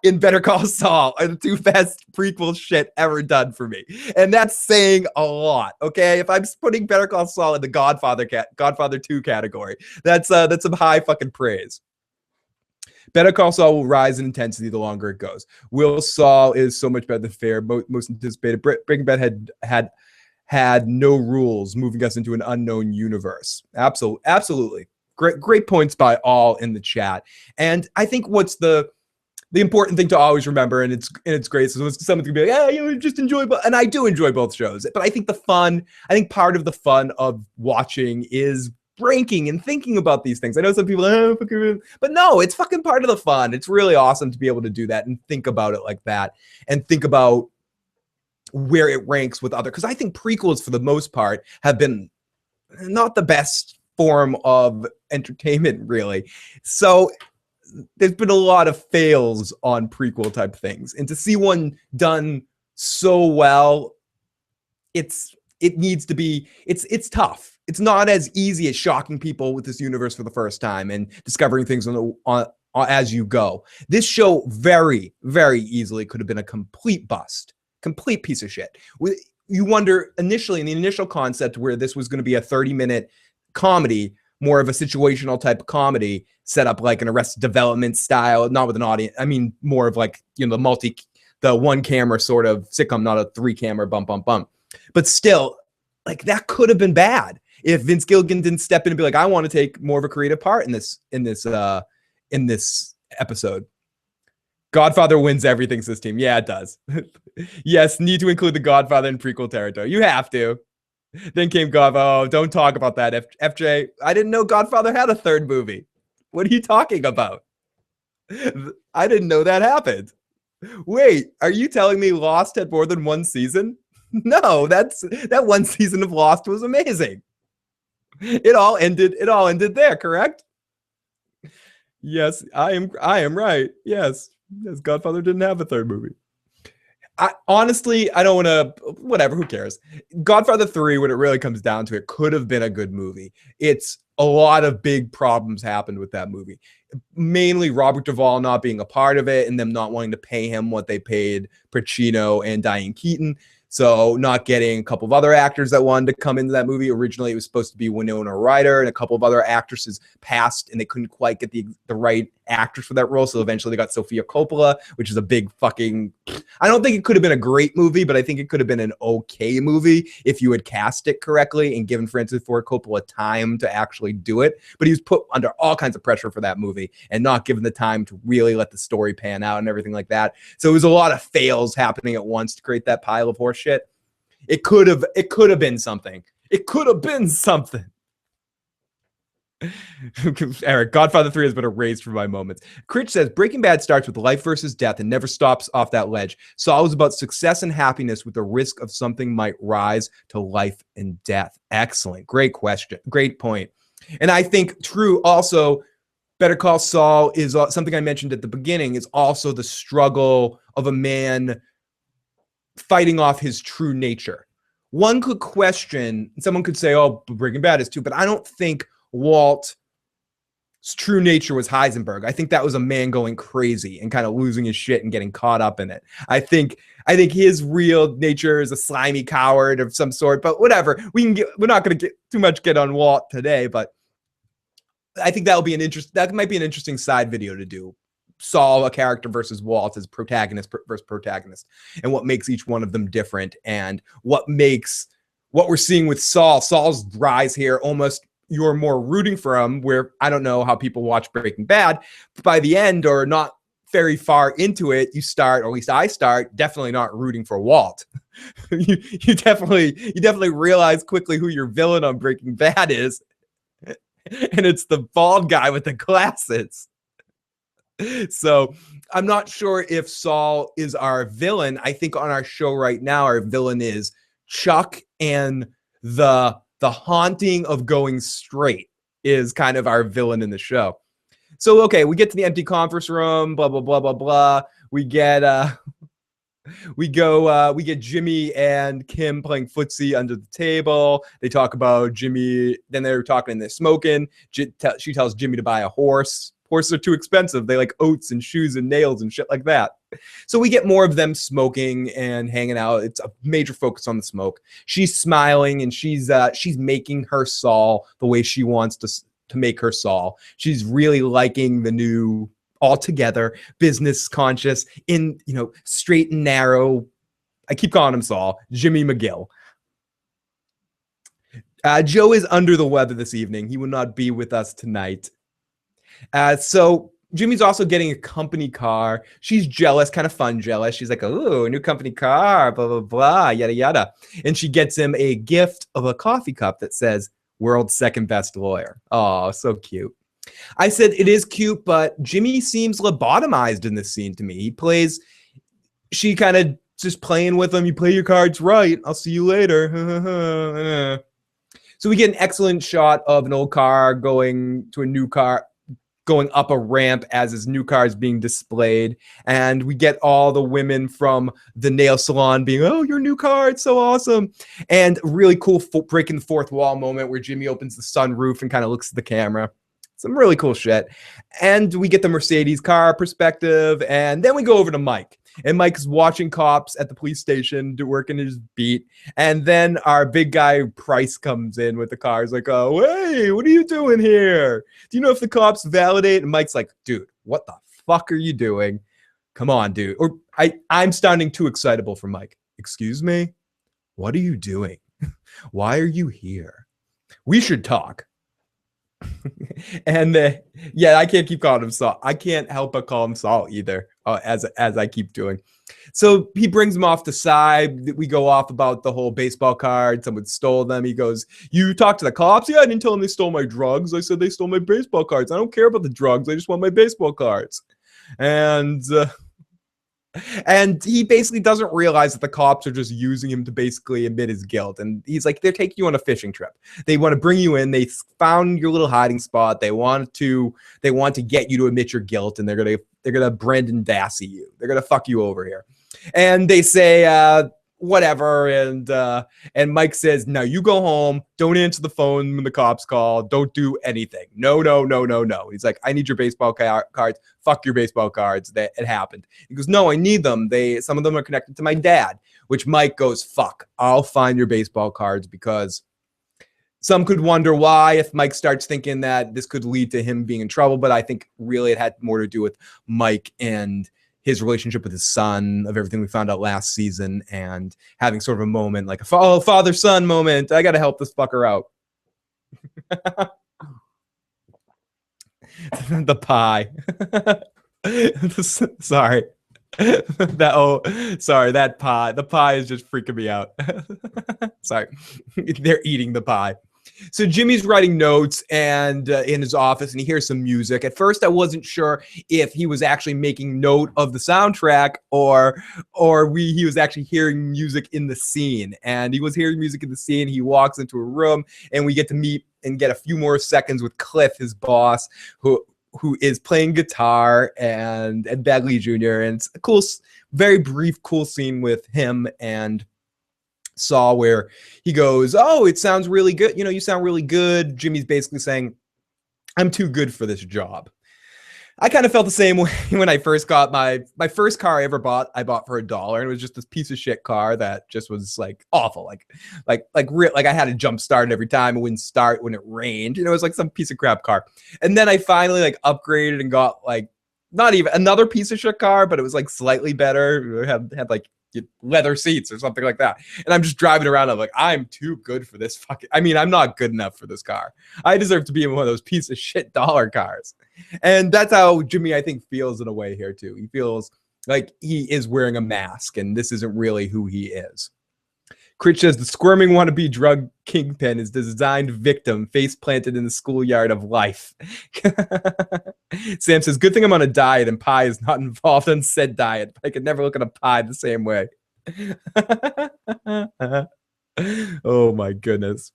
in Better Call Saul are the two best prequel shit ever done for me, and that's saying a lot. Okay, if I'm putting Better Call Saul in the Godfather 2 category, that's some high fucking praise. Better Call Saul will rise in intensity the longer it goes. Will Saul is so much better than fair. Most anticipated. Breaking Bad had no rules, moving us into an unknown universe. Absolutely. Great points by all in the chat. And I think what's the important thing to always remember, and it's great, so someone could be like, yeah, you just enjoy both. And I do enjoy both shows. But I think part of the fun of watching is ranking and thinking about these things. I know some people, but no, it's fucking part of the fun. It's really awesome to be able to do that and think about it like that, and think about where it ranks with other, because I think prequels for the most part have been not the best form of entertainment, really. So there's been a lot of fails on prequel type things, and to see one done so well, it's tough. It's not as easy as shocking people with this universe for the first time and discovering things as you go. This show very, very easily could have been a complete bust. Complete piece of shit. You wonder initially, in the initial concept, where this was going to be a 30-minute comedy, more of a situational type of comedy, set up like an Arrested Development style, not with an audience. I mean, more of like, the one camera sort of sitcom, not a 3-camera bump. But still, like that could have been bad if Vince Gilligan didn't step in and be like, I want to take more of a creative part in this episode. Godfather wins everything, says team. Yeah, it does. Yes, need to include the Godfather in prequel territory. You have to. Then came Godfather. Oh, don't talk about that, FJ. I didn't know Godfather had a third movie. What are you talking about? I didn't know that happened. Wait, are you telling me Lost had more than one season? No, that one season of Lost was amazing. It all ended there, correct? Yes, I am right. Yes, Godfather didn't have a third movie. Honestly, I don't want to, whatever, who cares? Godfather 3, when it really comes down to it, could have been a good movie. It's a lot of big problems happened with that movie. Mainly Robert Duvall not being a part of it and them not wanting to pay him what they paid Pacino and Diane Keaton. So not getting a couple of other actors that wanted to come into that movie. Originally, it was supposed to be Winona Ryder, and a couple of other actresses passed, and they couldn't quite get the right actress for that role. So eventually they got Sofia Coppola, which is a big fucking... I don't think it could have been a great movie, but I think it could have been an okay movie if you had cast it correctly and given Francis Ford Coppola time to actually do it. But he was put under all kinds of pressure for that movie and not given the time to really let the story pan out and everything like that. So it was a lot of fails happening at once to create that pile of horse shit. It could have been something. It could have been something. Eric, Godfather 3 has been erased from my moments. Critch says, Breaking Bad starts with life versus death and never stops off that ledge. Saul is about success and happiness with the risk of something might rise to life and death. Excellent. Great question. Great point. And I think true also, Better Call Saul is something I mentioned at the beginning, is also the struggle of a man fighting off his true nature. One could question, someone could say, oh, Breaking Bad is too, but I don't think Walt's true nature was Heisenberg. I think that was a man going crazy and kind of losing his shit and getting caught up in it. I think his real nature is a slimy coward of some sort, but whatever. We're not going to get on Walt today, but I think that might be an interesting side video to do Saul, a character, versus Walt as protagonist versus protagonist, and what makes each one of them different, and what makes what we're seeing with Saul's rise here, almost you're more rooting for him, where I don't know how people watch Breaking Bad, but by the end or not very far into it, you start, or at least I start, definitely not rooting for Walt. you definitely realize quickly who your villain on Breaking Bad is, and it's the bald guy with the glasses. So I'm not sure if Saul is our villain. I think on our show right now, our villain is Chuck, and the haunting of going straight is kind of our villain in the show. So, okay, we get to the empty conference room, blah, blah, blah, blah, blah. We get Jimmy and Kim playing footsie under the table. They talk about Jimmy. Then they're talking and they're smoking. She tells Jimmy to buy a horse. Horses are too expensive. They like oats and shoes and nails and shit like that. So we get more of them smoking and hanging out. It's a major focus on the smoke. She's smiling and she's making her Saul the way she wants to make her Saul. She's really liking the new altogether business conscious, in straight and narrow. I keep calling him Saul, Jimmy McGill. Joe is under the weather this evening. He will not be with us tonight. So Jimmy's also getting a company car. She's jealous, kind of fun jealous. She's like, "Oh, a new company car, blah, blah, blah, yada, yada." And she gets him a gift of a coffee cup that says, "World's second best lawyer." Oh, so cute. I said it is cute, but Jimmy seems lobotomized in this scene to me. She kind of just playing with him. You play your cards right. I'll see you later. So we get an excellent shot of an old car going to a new car, going up a ramp as his new car is being displayed. And we get all the women from the nail salon being, "Oh, your new car, it's so awesome." And really cool breaking the fourth wall moment where Jimmy opens the sunroof and kind of looks at the camera. Some really cool shit. And we get the Mercedes car perspective. And then we go over to Mike. And Mike's watching cops at the police station working his beat. And then our big guy Price comes in with the car. He's like, "Oh, hey, what are you doing here? Do you know if the cops validate?" And Mike's like, "Dude, what the fuck are you doing? Come on, dude." Or I'm sounding too excitable for Mike. "Excuse me? What are you doing? Why are you here? We should talk." And I can't keep calling him Saul. I can't help but call him Saul either, as I keep doing. So he brings him off the side. We go off about the whole baseball card. Someone stole them. He goes, "You talked to the cops?" "Yeah, I didn't tell them they stole my drugs. I said they stole my baseball cards. I don't care about the drugs. I just want my baseball cards." And he basically doesn't realize that the cops are just using him to basically admit his guilt. And he's like, they're taking you on a fishing trip. They want to bring you in. They found your little hiding spot. They want to get you to admit your guilt, and they're gonna Brendan Dassey you. They're gonna fuck you over here. And they say, whatever. And Mike says, "No, you go home. Don't answer the phone when the cops call. Don't do anything. No. He's like, "I need your baseball cards. Fuck your baseball cards. That it happened." He goes, "No, I need them. Some of them are connected to my dad." Which Mike goes, "Fuck, I'll find your baseball cards," because some could wonder why, if Mike starts thinking that this could lead to him being in trouble. But I think really it had more to do with Mike and his relationship with his son, of everything we found out last season, and having sort of a moment, like a father-son moment. I got to help this fucker out. The pie. Sorry. That pie. The pie is just freaking me out. Sorry. They're eating the pie. So Jimmy's writing notes and in his office, and he hears some music. At first, I wasn't sure if he was actually making note of the soundtrack or he was actually hearing music in the scene. And he was hearing music in the scene. He walks into a room, and we get to meet and get a few more seconds with Cliff, his boss, who is playing guitar, and Bagley Jr. And it's a cool, very brief, cool scene with him and Saul, where he goes, "Oh, it sounds really good. You sound really good." Jimmy's basically saying, "I'm too good for this job." I kind of felt the same way when I first got my first car I ever bought. I bought for $1, and it was just this piece of shit car that just was like awful. Like I had to jump start it every time. It wouldn't start when it rained. It was like some piece of crap car. And then I finally like upgraded and got like not even another piece of shit car, but it was like slightly better. It had like leather seats or something like that. And I'm just driving around. I'm like, I'm too good for this fucking. I mean, I'm not good enough for this car. I deserve to be in one of those piece of shit dollar cars. And that's how Jimmy, I think, feels in a way here too. He feels like he is wearing a mask, and this isn't really who he is. Critch says the squirming wannabe drug kingpin is the designed victim face planted in the schoolyard of life. Sam says, good thing I'm on a diet and pie is not involved in said diet. I could never look at a pie the same way. Oh my goodness.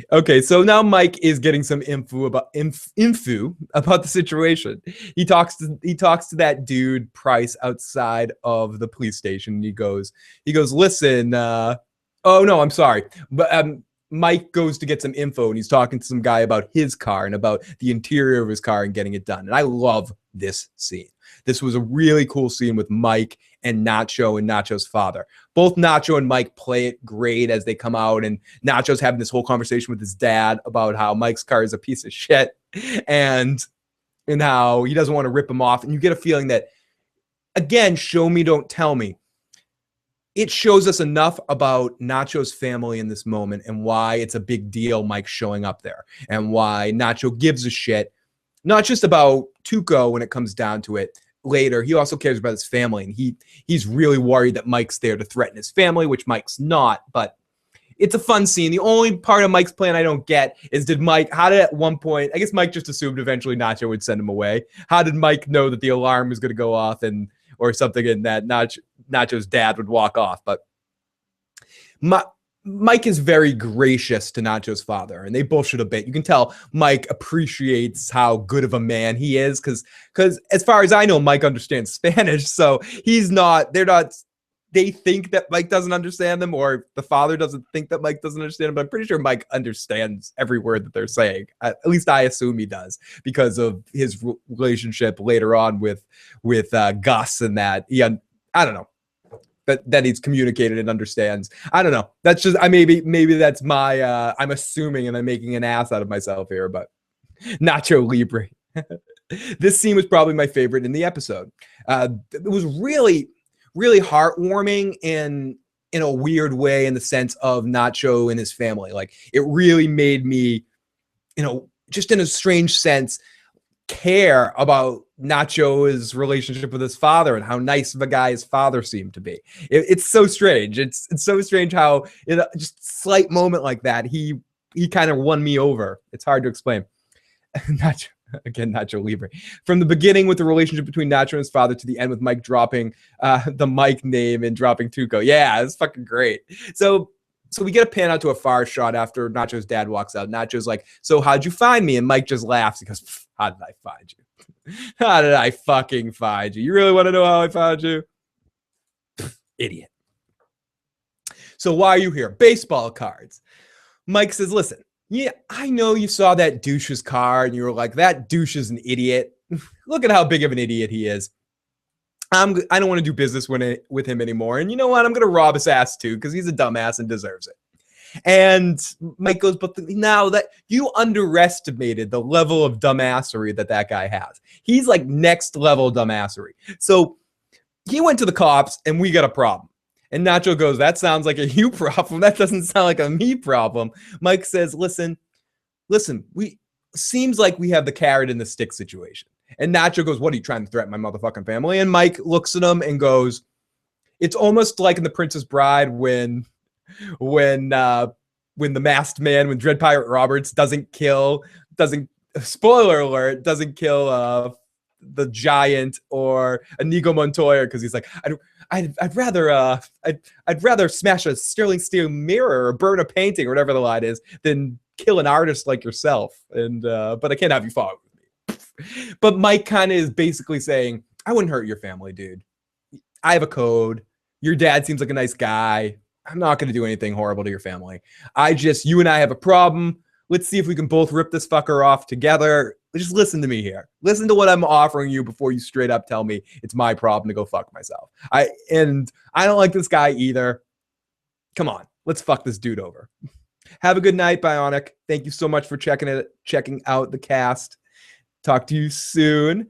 Okay, so now Mike is getting some info about the situation. He talks to that dude Price outside of the police station. He goes, listen, oh no, I'm sorry. But Mike goes to get some info and he's talking to some guy about his car and about the interior of his car and getting it done. And I love this scene. This was a really cool scene with Mike and Nacho and Nacho's father. Both Nacho and Mike play it great as they come out, and Nacho's having this whole conversation with his dad about how Mike's car is a piece of shit and how he doesn't want to rip him off. And you get a feeling that, again, show me, don't tell me. It shows us enough about Nacho's family in this moment and why it's a big deal Mike showing up there and why Nacho gives a shit, not just about Tuco when it comes down to it later. He also cares about his family, and he's really worried that Mike's there to threaten his family, which Mike's not, but it's a fun scene. The only part of Mike's plan I don't get is how did at one point, I guess Mike just assumed eventually Nacho would send him away. How did Mike know that the alarm was going to go off or something, and that Nacho's dad would walk off? But Mike is very gracious to Nacho's father, and they bullshit a bit. You can tell Mike appreciates how good of a man he is, because as far as I know, Mike understands Spanish, so they think that Mike doesn't understand them, or the father doesn't think that Mike doesn't understand them, but I'm pretty sure Mike understands every word that they're saying. At least I assume he does, because of his relationship later on with Gus, and that I don't know. That he's communicated and understands. I don't know. That's just maybe that's my I'm assuming and I'm making an ass out of myself here, but Nacho Libre. This scene was probably my favorite in the episode. It was really, really heartwarming in a weird way, in the sense of Nacho and his family. Like, it really made me, just in a strange sense, care about Nacho's relationship with his father and how nice of a guy his father seemed to be. It's so strange. It's so strange how in a just slight moment like that, he kind of won me over. It's hard to explain. Nacho Libre. From the beginning with the relationship between Nacho and his father to the end with Mike dropping the Mike name and dropping Tuco. Yeah, it's fucking great. So we get a pan out to a far shot after Nacho's dad walks out. Nacho's like, so how'd you find me? And Mike just laughs. He goes, how did I find you? How did I fucking find you? You really want to know how I found you? Idiot. So why are you here? Baseball cards. Mike says, listen, yeah, I know you saw that douche's car and you were like, that douche is an idiot. Look at how big of an idiot he is. I don't want to do business with him anymore. And you know what? I'm going to rob his ass too, because he's a dumbass and deserves it. And Mike goes, but now that you underestimated the level of dumbassery that guy has. He's like next level dumbassery. So he went to the cops and we got a problem. And Nacho goes, that sounds like a you problem. That doesn't sound like a me problem. Mike says, listen, seems like we have the carrot and the stick situation. And Nacho goes, what are you trying to threaten my motherfucking family? And Mike looks at him and goes, it's almost like in The Princess Bride when the masked man, when Dread Pirate Roberts doesn't kill the giant or Inigo Montoya, because he's like, I'd rather smash a sterling steel mirror or burn a painting or whatever the line is than kill an artist like yourself. And but I can't have you follow with me. But Mike kind of is basically saying, I wouldn't hurt your family, dude. I have a code. Your dad seems like a nice guy. I'm not going to do anything horrible to your family. You and I have a problem. Let's see if we can both rip this fucker off together. Just listen to me here. Listen to what I'm offering you before you straight up tell me it's my problem to go fuck myself. I don't like this guy either. Come on, let's fuck this dude over. Have a good night, Bionic. Thank you so much for checking out the cast. Talk to you soon.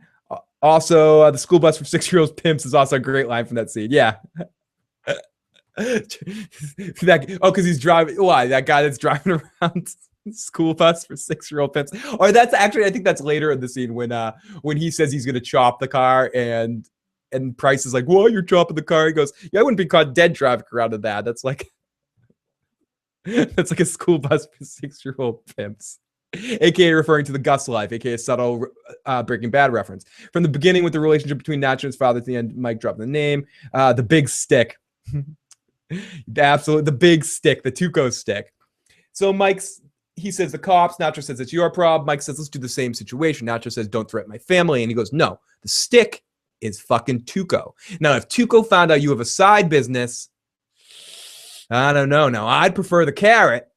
Also, the school bus for 6-year-olds pimps is also a great line from that scene. Yeah. Because he's driving. Why? That guy that's driving around school bus for 6-year-old pimps. Or that's actually, I think that's later in the scene when he says he's going to chop the car and Price is like, "Whoa, you're chopping the car." He goes, "Yeah, I wouldn't be caught dead driving around in that. That's like a school bus for 6-year-old pimps." AKA referring to the Gus life, AKA a subtle Breaking Bad reference. From the beginning with the relationship between Nacho and his father, at the end, Mike dropped the name. The big stick. The big stick, the Tuco stick. So he says the cops, Nacho says it's your problem. Mike says, let's do the same situation. Nacho says, don't threaten my family. And he goes, no, the stick is fucking Tuco. Now, if Tuco found out you have a side business, I don't know. Now, I'd prefer the carrot.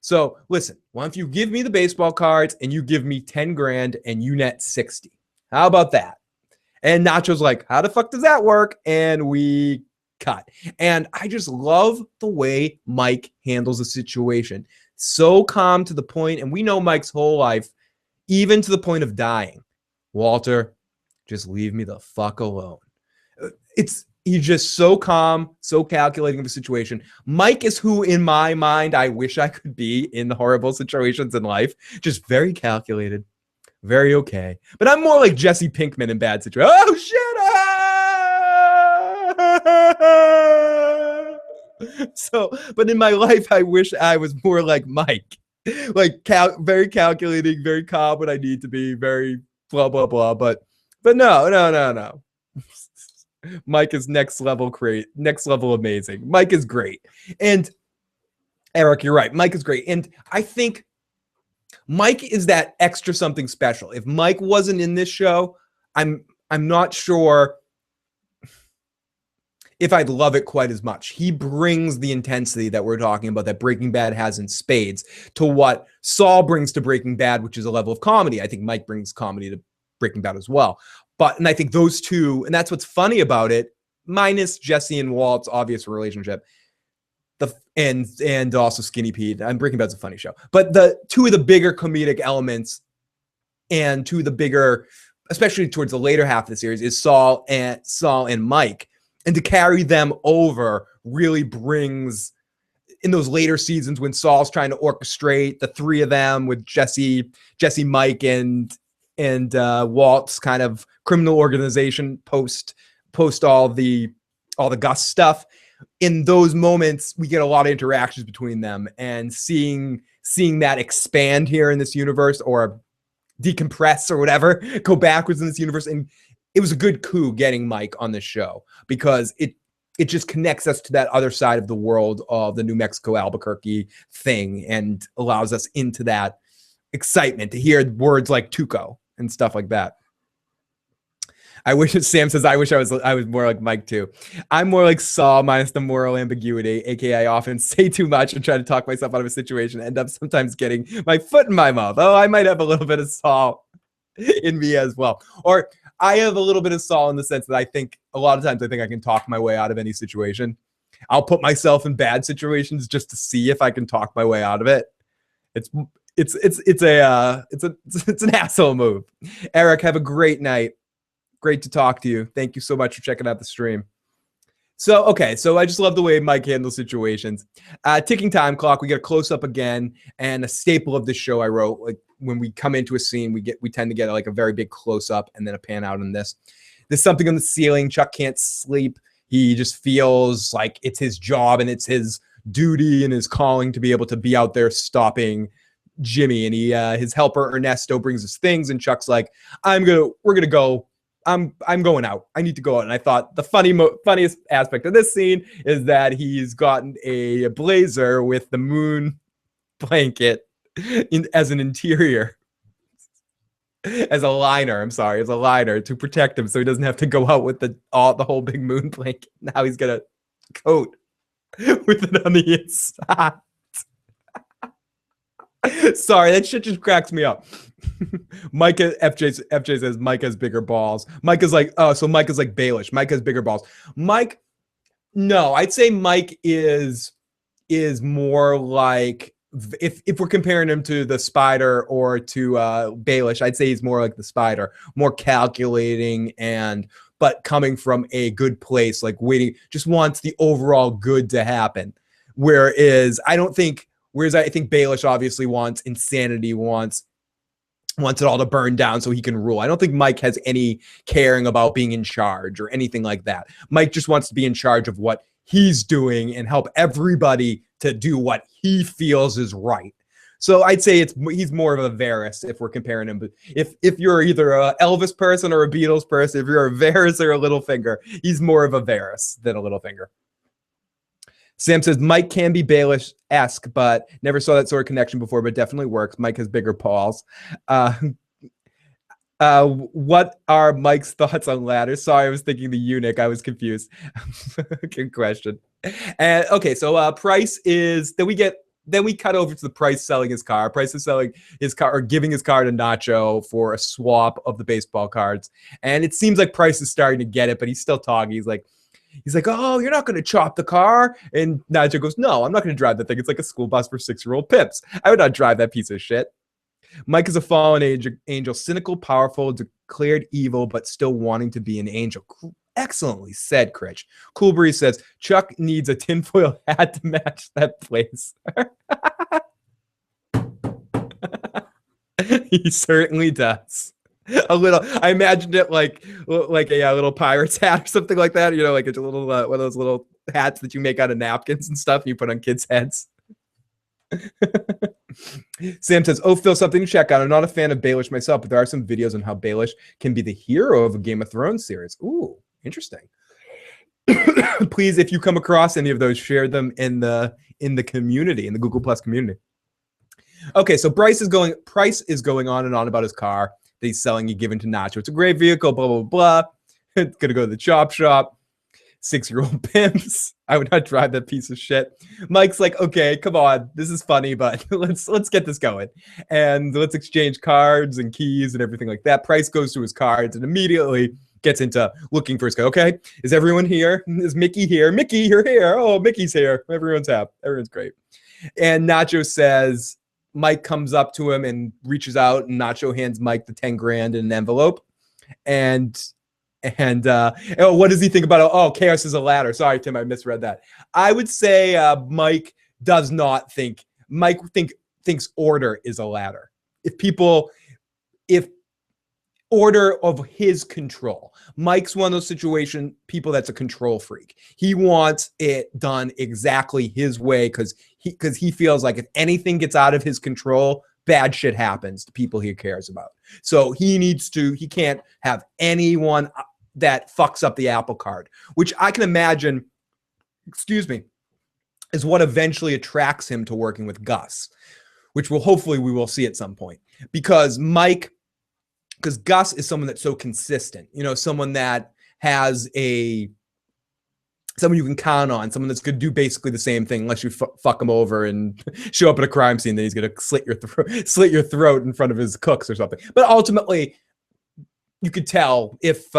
So listen, why don't you give me the baseball cards and you give me 10 grand and you net 60? How about that? And Nacho's like, how the fuck does that work? And we cut. And I just love the way Mike handles the situation. So calm to the point, and we know Mike's whole life, even to the point of dying. Walter, just leave me the fuck alone. He's just so calm, so calculating of the situation. Mike is who, in my mind, I wish I could be in the horrible situations in life. Just very calculated, very okay. But I'm more like Jesse Pinkman in bad situations. Oh, shit! So, but in my life, I wish I was more like Mike. Like, very calculating, very calm when I need to be, very blah, blah, blah. But no. Mike is next level amazing. Mike is great. And Eric, you're right. Mike is great. And I think Mike is that extra something special. If Mike wasn't in this show, I'm not sure if I'd love it quite as much. He brings the intensity that we're talking about, that Breaking Bad has in spades, to what Saul brings to Breaking Bad, which is a level of comedy. I think Mike brings comedy to Breaking Bad as well. And I think those two, and that's what's funny about it, minus Jesse and Walt's obvious relationship, and also Skinny Pete. And Breaking Bad's a funny show. But the two of the bigger comedic elements, and two of the bigger, especially towards the later half of the series, is Saul and Mike. And to carry them over really brings, in those later seasons when Saul's trying to orchestrate the three of them with Jesse, Mike, and Walt's kind of criminal organization post all the Gus stuff. In those moments, we get a lot of interactions between them, and seeing that expand here in this universe, or decompress or whatever, go backwards in this universe. And it was a good coup getting Mike on this show, because it just connects us to that other side of the world of the New Mexico Albuquerque thing, and allows us into that excitement to hear words like Tuco and stuff like that. Sam says, I wish I was more like Mike too. I'm more like Saul minus the moral ambiguity, aka I often say too much and try to talk myself out of a situation, end up sometimes getting my foot in my mouth. Oh, I might have a little bit of Saul in me as well. Or I have a little bit of Saul in the sense that I think a lot of times I think I can talk my way out of any situation. I'll put myself in bad situations just to see if I can talk my way out of it. It's an asshole move. Eric, have a great night. Great to talk to you. Thank you so much for checking out the stream. So I just love the way Mike handles situations. Ticking time clock. We get a close up again, and a staple of this show I wrote, like when we come into a scene, we tend to get like a very big close up and then a pan out in this. There's something on the ceiling. Chuck can't sleep. He just feels like it's his job and it's his duty and his calling to be able to be out there stopping Jimmy. And his helper Ernesto brings his things, and Chuck's like, we're gonna go. I'm going out. I need to go out. And I thought the funniest aspect of this scene is that he's gotten a blazer with the moon blanket as an interior, as a liner to protect him, so he doesn't have to go out with the whole big moon blanket. Now he's got a coat with it on the inside. Sorry, that shit just cracks me up. FJ says Mike has bigger balls. Mike is like, oh, so Mike is like Baelish. Mike has bigger balls. No, I'd say Mike is more like if we're comparing him to the Spider or to Baelish, I'd say he's more like the Spider, more calculating but coming from a good place, like waiting, just wants the overall good to happen. Whereas I think Baelish obviously wants insanity, wants it all to burn down so he can rule. I don't think Mike has any caring about being in charge or anything like that. Mike just wants to be in charge of what he's doing and help everybody to do what he feels is right. So I'd say he's more of a Varys if we're comparing him. But if you're either a Elvis person or a Beatles person, if you're a Varys or a Littlefinger, he's more of a Varys than a Littlefinger. Sam says Mike can be Baelish-esque, but never saw that sort of connection before, but definitely works. Mike has bigger paws. What are Mike's thoughts on ladders? Sorry, I was thinking the eunuch. I was confused. Good question. And okay, so Price is then we cut over to the Price selling his car. Price is selling his car or giving his car to Nacho for a swap of the baseball cards. And it seems like Price is starting to get it, but he's still talking. He's like, oh, you're not going to chop the car? And Nacho goes, no, I'm not going to drive that thing. It's like a school bus for 6-year-old pips. I would not drive that piece of shit. Mike is a fallen angel, cynical, powerful, declared evil, but still wanting to be an angel. Excellently said, Critch. Cool Breeze says, Chuck needs a tinfoil hat to match that place. He certainly does. A little, I imagined it like a little pirate's hat or something like that. You know, like it's a little one of those little hats that you make out of napkins and stuff. And you put on kids' heads. Sam says, oh, Phil, something to check out. I'm not a fan of Baelish myself, but there are some videos on how Baelish can be the hero of a Game of Thrones series. Ooh, interesting. Please, if you come across any of those, share them in the community, in the Google Plus community. Okay, so Price is going on and on about his car that he's selling and giving to Nacho. It's a great vehicle, blah, blah, blah. It's going to go to the chop shop. 6-year-old pimps. I would not drive that piece of shit. Mike's like, okay, come on. This is funny, but let's get this going. And let's exchange cards and keys and everything like that. Price goes to his cards and immediately gets into looking for his car. Okay, is everyone here? Is Mickey here? Mickey, you're here. Oh, Mickey's here. Everyone's happy. Everyone's great. And Nacho says, Mike comes up to him and reaches out, and Nacho hands Mike the 10 grand in an envelope. And what does he think about it? Oh, chaos is a ladder. Sorry, Tim, I misread that. I would say Mike does not think. Mike thinks order is a ladder. If order of his control. Mike's one of those people that's a control freak. He wants it done exactly his way because he feels like if anything gets out of his control, bad shit happens to people he cares about. So he can't have anyone that fucks up the apple cart, which I can imagine, is what eventually attracts him to working with Gus, which hopefully we will see at some point. Because Gus is someone that's so consistent, someone that has someone you can count on, someone that's going to do basically the same thing unless you fuck him over and show up at a crime scene, then he's going to slit your throat in front of his cooks or something. But ultimately, you could tell if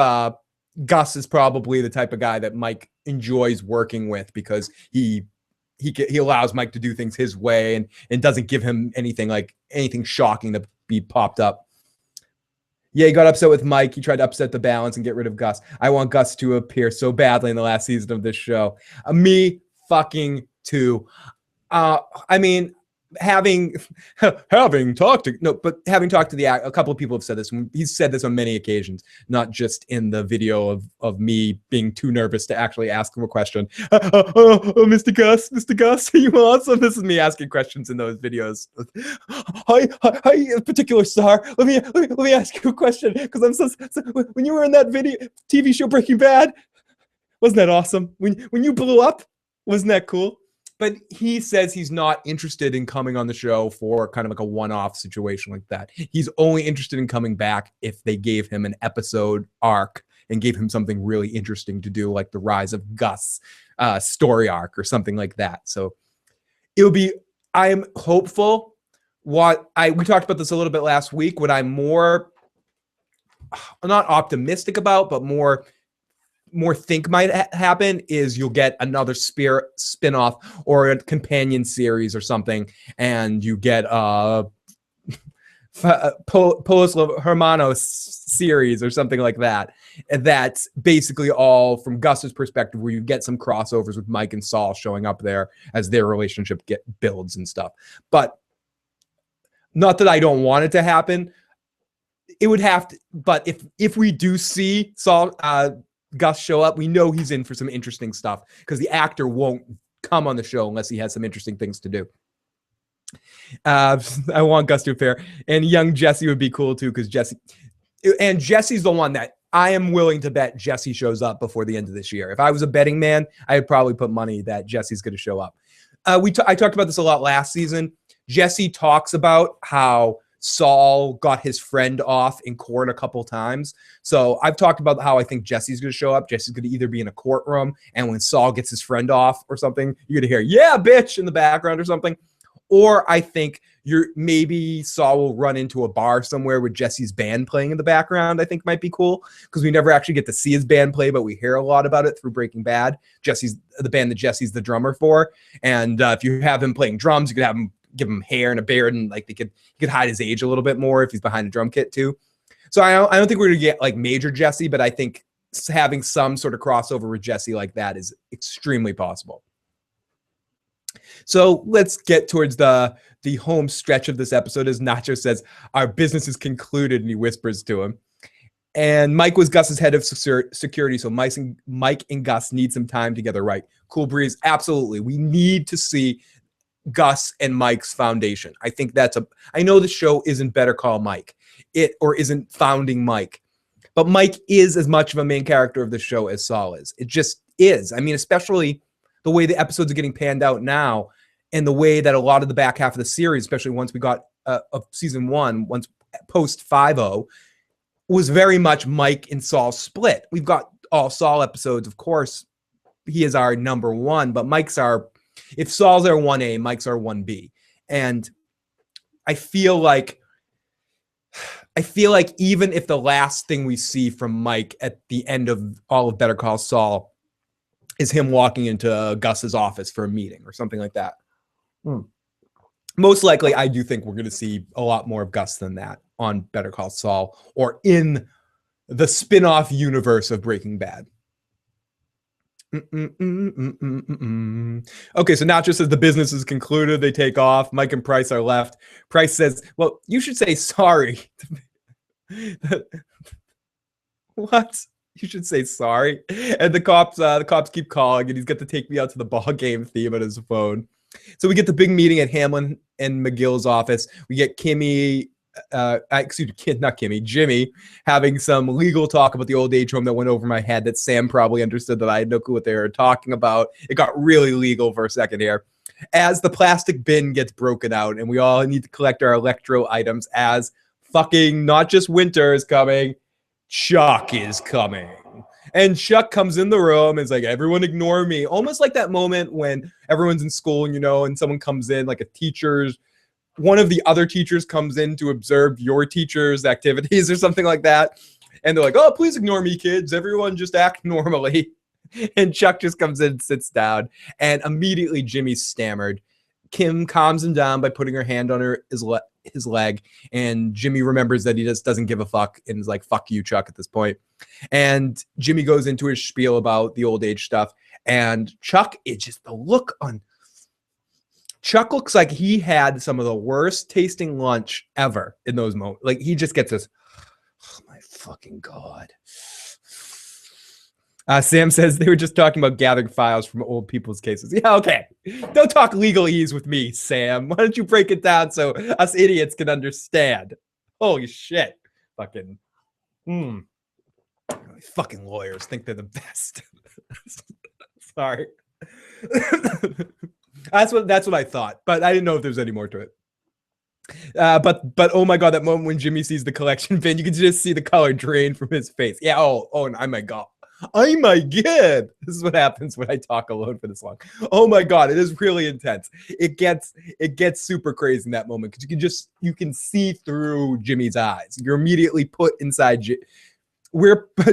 Gus is probably the type of guy that Mike enjoys working with because he allows Mike to do things his way and doesn't give him anything shocking to be popped up. Yeah, he got upset with Mike. He tried to upset the balance and get rid of Gus. I want Gus to appear so badly in the last season of this show. Me fucking too. Having talked to a couple of people have said this. He's said this on many occasions, not just in the video of me being too nervous to actually ask him a question. Mr. Gus, are you awesome? This is me asking questions in those videos. Hi, particular star. Let me ask you a question because I'm so when you were in that TV show Breaking Bad, wasn't that awesome? When you blew up, wasn't that cool? But he says he's not interested in coming on the show for kind of like a one-off situation like that. He's only interested in coming back if they gave him an episode arc and gave him something really interesting to do, like the Rise of Gus story arc or something like that. So I'm hopeful. We talked about this a little bit last week. What I'm not optimistic about, but more more think might happen is you'll get another spin-off or a companion series or something, and you get Polos Hermanos series or something like that. And that's basically all from Gus's perspective, where you get some crossovers with Mike and Saul showing up there as their relationship builds and stuff. But not that I don't want it to happen. It would have to, but if we do see Saul Gus show up, we know he's in for some interesting stuff, because the actor won't come on the show unless he has some interesting things to do. I want Gus to appear, and young Jesse would be cool too, because Jesse's the one that I am willing to bet Jesse shows up before the end of this year. If I was a betting man, I would probably put money that Jesse's going to show up. I talked about this a lot last season. Jesse talks about how Saul got his friend off in court a couple times. So I've talked about how I think Jesse's going to show up. Jesse's going to either be in a courtroom, and when Saul gets his friend off or something, you're going to hear, yeah, bitch, in the background or something. Or I think maybe Saul will run into a bar somewhere with Jesse's band playing in the background. I think might be cool, because we never actually get to see his band play, but we hear a lot about it through Breaking Bad. Jesse's the band that Jesse's the drummer for, and if you have him playing drums, you could have him give him hair and a beard, and like he could hide his age a little bit more if he's behind a drum kit too. So I don't think we're gonna get like major Jesse, but I think having some sort of crossover with Jesse like that is extremely possible. So let's get towards the home stretch of this episode, as Nacho says, our business is concluded, and he whispers to him. And Mike was Gus's head of security, so Mike and Gus need some time together, right? Cool Breeze, absolutely. We need to see Gus and Mike's foundation. I think I know the show isn't Better Call Mike, or isn't founding Mike, but Mike is as much of a main character of the show as Saul is. It just is. I mean, especially the way the episodes are getting panned out now, and the way that a lot of the back half of the series, especially once we got of season 1, once post 5-0, was very much Mike and Saul split. We've got all Saul episodes, of course. He is our number 1, but if Saul's our 1A, Mike's our 1B. And I feel like even if the last thing we see from Mike at the end of all of Better Call Saul is him walking into Gus's office for a meeting or something like that, most likely I do think we're going to see a lot more of Gus than that on Better Call Saul, or in the spin-off universe of Breaking Bad. Okay, so Nacho says the business is concluded. They take off. Mike and Price are left. Price says, well, you should say sorry. What? You should say sorry. And the cops keep calling, and he's got to take me out to the ball game theme on his phone. So we get the big meeting at Hamlin and McGill's office. We get Jimmy having some legal talk about the old age home that went over my head, that Sam probably understood that I had no clue what they were talking about. It got really legal for a second here. As the plastic bin gets broken out, and we all need to collect our electro items, as fucking not just Winter is coming, Chuck is coming. And Chuck comes in the room and is like, everyone ignore me. Almost like that moment when everyone's in school, and someone comes in, like one of the other teachers comes in to observe your teacher's activities or something like that. And they're like, oh, please ignore me, kids. Everyone just act normally. And Chuck just comes in and sits down. And immediately Jimmy's stammered. Kim calms him down by putting her hand on his leg. And Jimmy remembers that he just doesn't give a fuck and is like, fuck you, Chuck, at this point. And Jimmy goes into his spiel about the old age stuff. And Chuck, it's just the look on Chuck looks like he had some of the worst tasting lunch ever in those moments. Like, he just gets this, oh my fucking God. Sam says they were just talking about gathering files from old people's cases. Yeah, okay. Don't talk legalese with me, Sam. Why don't you break it down so us idiots can understand? Holy shit. Fucking, fucking lawyers think they're the best. Sorry. That's what I thought, but I didn't know if there's any more to it. But oh my God, that moment when Jimmy sees the collection bin, you can just see the color drain from his face. Yeah. Oh my God. Oh my God. This is what happens when I talk alone for this long. Oh my God. It is really intense. It gets super crazy in that moment, because you can see through Jimmy's eyes. You're immediately put inside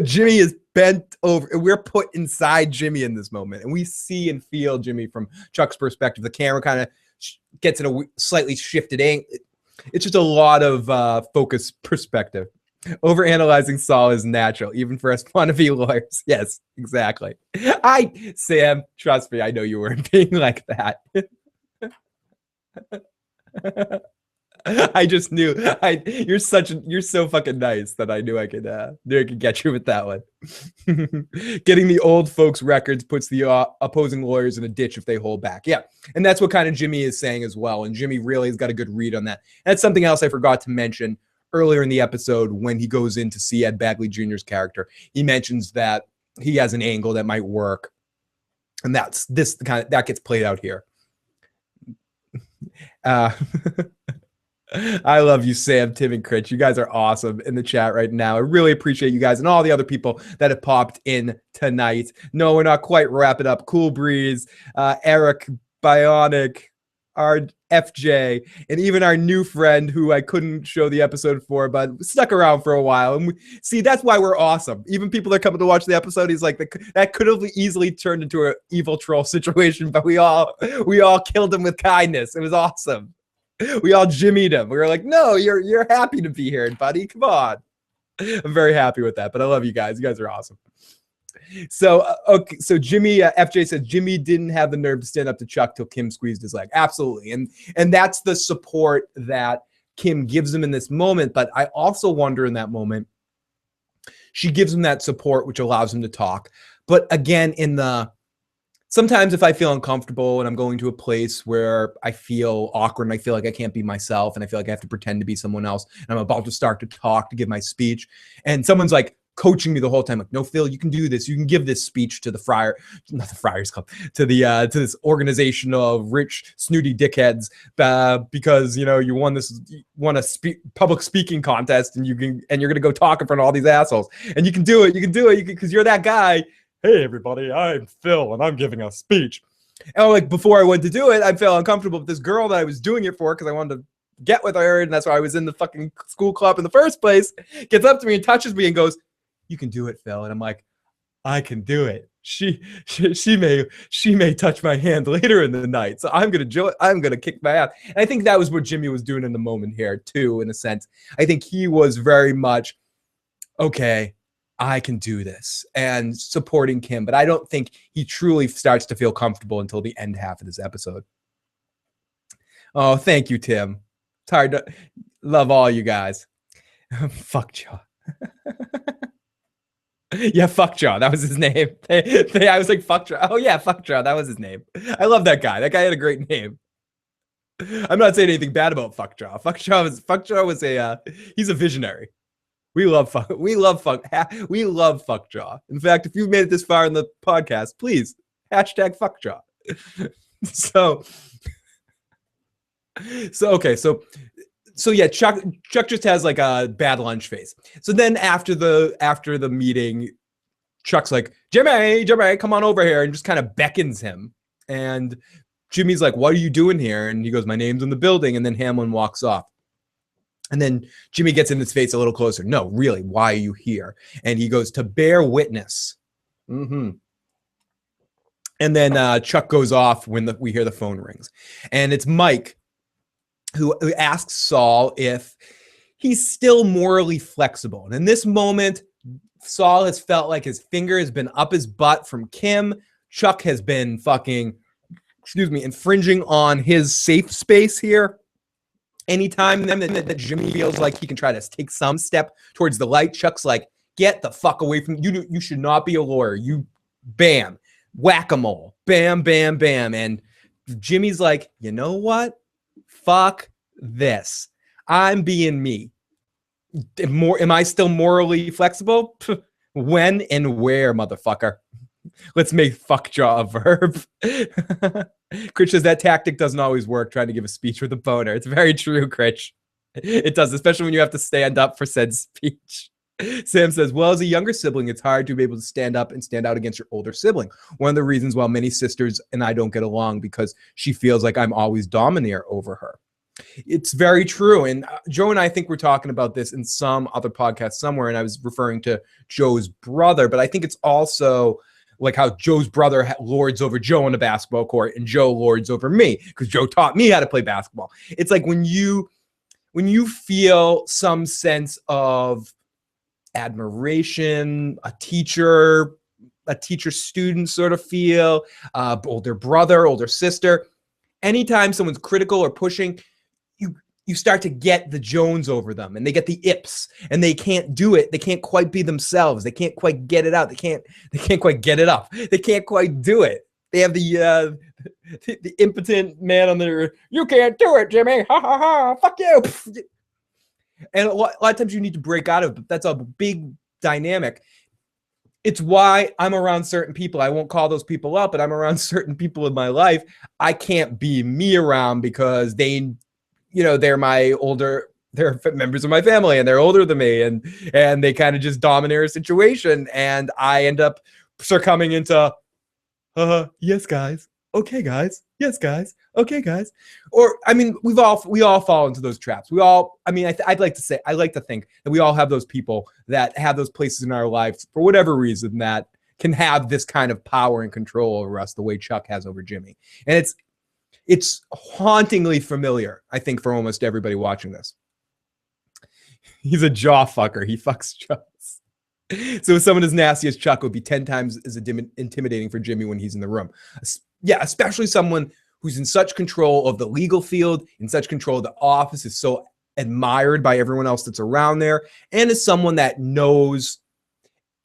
Jimmy is bent over. We're put inside Jimmy in this moment, and we see and feel Jimmy from Chuck's perspective. The camera kind of gets in a slightly shifted angle. It's just a lot of focus perspective. Overanalyzing Saul is natural, even for us wannabe lawyers. Yes, exactly. Sam, trust me, I know you weren't being like that. I just knew you're so fucking nice that I knew I could get you with that one. Getting the old folks records puts the opposing lawyers in a ditch if they hold back. Yeah, and that's what kind of Jimmy is saying as well. And Jimmy really has got a good read on that. And that's something else I forgot to mention earlier in the episode when he goes in to see Ed Bagley Jr.'s character. He mentions that he has an angle that might work, and that's that gets played out here. I love you, Sam, Tim, and Critch. You guys are awesome in the chat right now. I really appreciate you guys and all the other people that have popped in tonight. No, we're not quite wrapping up. Cool Breeze, Eric, Bionic, our FJ, and even our new friend who I couldn't show the episode for, but stuck around for a while. And see, that's why we're awesome. Even people that come to watch the episode, he's like, that could have easily turned into an evil troll situation, but we all killed him with kindness. It was awesome. We all jimmied him. We were like, no, you're happy to be here, buddy. Come on. I'm very happy with that, but I love you guys. You guys are awesome. So, okay, so Jimmy, FJ says Jimmy didn't have the nerve to stand up to Chuck till Kim squeezed his leg. Absolutely. And that's the support that Kim gives him in this moment. But I also wonder in that moment, she gives him that support, which allows him to talk. But again, sometimes if I feel uncomfortable and I'm going to a place where I feel awkward and I feel like I can't be myself and I feel like I have to pretend to be someone else and I'm about to start to talk, to give my speech, and someone's like coaching me the whole time, like, no, Phil, you can do this. You can give this speech to not the Friars Club, to this organization of rich, snooty dickheads, because you won a public speaking contest and you're gonna go talk in front of all these assholes, and you can do it because you're that guy. Hey, everybody, I'm Phil, and I'm giving a speech. And like, before I went to do it, I felt uncomfortable with this girl that I was doing it for because I wanted to get with her, and that's why I was in the fucking school club in the first place. Gets up to me and touches me and goes, "You can do it, Phil." And I'm like, I can do it. She may touch my hand later in the night, so I'm gonna kick my ass. And I think that was what Jimmy was doing in the moment here too, in a sense. I think he was very much, okay, I can do this, and supporting Kim. But I don't think he truly starts to feel comfortable until the end half of this episode. Oh, thank you, Tim. It's hard to love all you guys. Fuck Jaw. Yeah, Fuck Jaw. That was his name. I was like, Fuck Jaw. Oh, yeah, Fuck Jaw. That was his name. I love that guy. That guy had a great name. I'm not saying anything bad about Fuck Jaw. Fuck Jaw was he's a visionary. We love Fuck Jaw. In fact, if you've made it this far in the podcast, please hashtag Fuck Jaw. So yeah, Chuck just has like a bad lunch face. So then after the meeting, Chuck's like, Jimmy, come on over here, and just kind of beckons him. And Jimmy's like, what are you doing here? And he goes, my name's in the building. And then Hamlin walks off. And then Jimmy gets in his face a little closer. No, really, why are you here? And he goes, to bear witness. Mm-hmm. And then Chuck goes off when we hear the phone rings. And it's Mike who asks Saul if he's still morally flexible. And in this moment, Saul has felt like his finger has been up his butt from Kim. Chuck has been infringing on his safe space here. Anytime that Jimmy feels like he can try to take some step towards the light, Chuck's like, get the fuck away from you. You should not be a lawyer. You, bam, whack-a-mole, bam, bam, bam. And Jimmy's like, you know what? Fuck this. I'm being me. Am I still morally flexible? When and where, motherfucker? Let's make fuck jaw a verb. Critch says that tactic doesn't always work, trying to give a speech with a boner. It's very true, Critch. It does, especially when you have to stand up for said speech. Sam says, well, as a younger sibling, it's hard to be able to stand up and stand out against your older sibling. One of the reasons why many sisters and I don't get along, because she feels like I'm always domineer over her. It's very true. And Joe and I think we're talking about this in some other podcast somewhere, and I was referring to Joe's brother, but I think it's also like how Joe's brother lords over Joe on the basketball court and Joe lords over me because Joe taught me how to play basketball. It's like when you feel some sense of admiration, a teacher student sort of feel, older brother, older sister, anytime someone's critical or pushing, you start to get the Jones over them, and they get the ips, and they can't do it. They can't quite be themselves. They can't quite get it out. They can't quite get it up. They can't quite do it. They have the impotent man on their, you can't do it, Jimmy. Ha ha ha. Fuck you. And a lot of times you need to break out of it, but that's a big dynamic. It's why I'm around certain people. I won't call those people up, but I'm around certain people in my life. I can't be me around because they're members of my family and they're older than me, and they kind of just domineer a situation, and I end up succumbing into, yes, guys. Okay, guys. Yes, guys. Okay, guys. Or, I mean, we all fall into those traps. I'd like to think that we all have those people that have those places in our lives for whatever reason that can have this kind of power and control over us the way Chuck has over Jimmy. And it's hauntingly familiar, I think, for almost everybody watching this. He's a jaw fucker. He fucks Chucks. So someone as nasty as Chuck would be 10 times as intimidating for Jimmy when he's in the room. Yeah, especially someone who's in such control of the legal field, in such control of the office, is so admired by everyone else that's around there, and is someone that knows,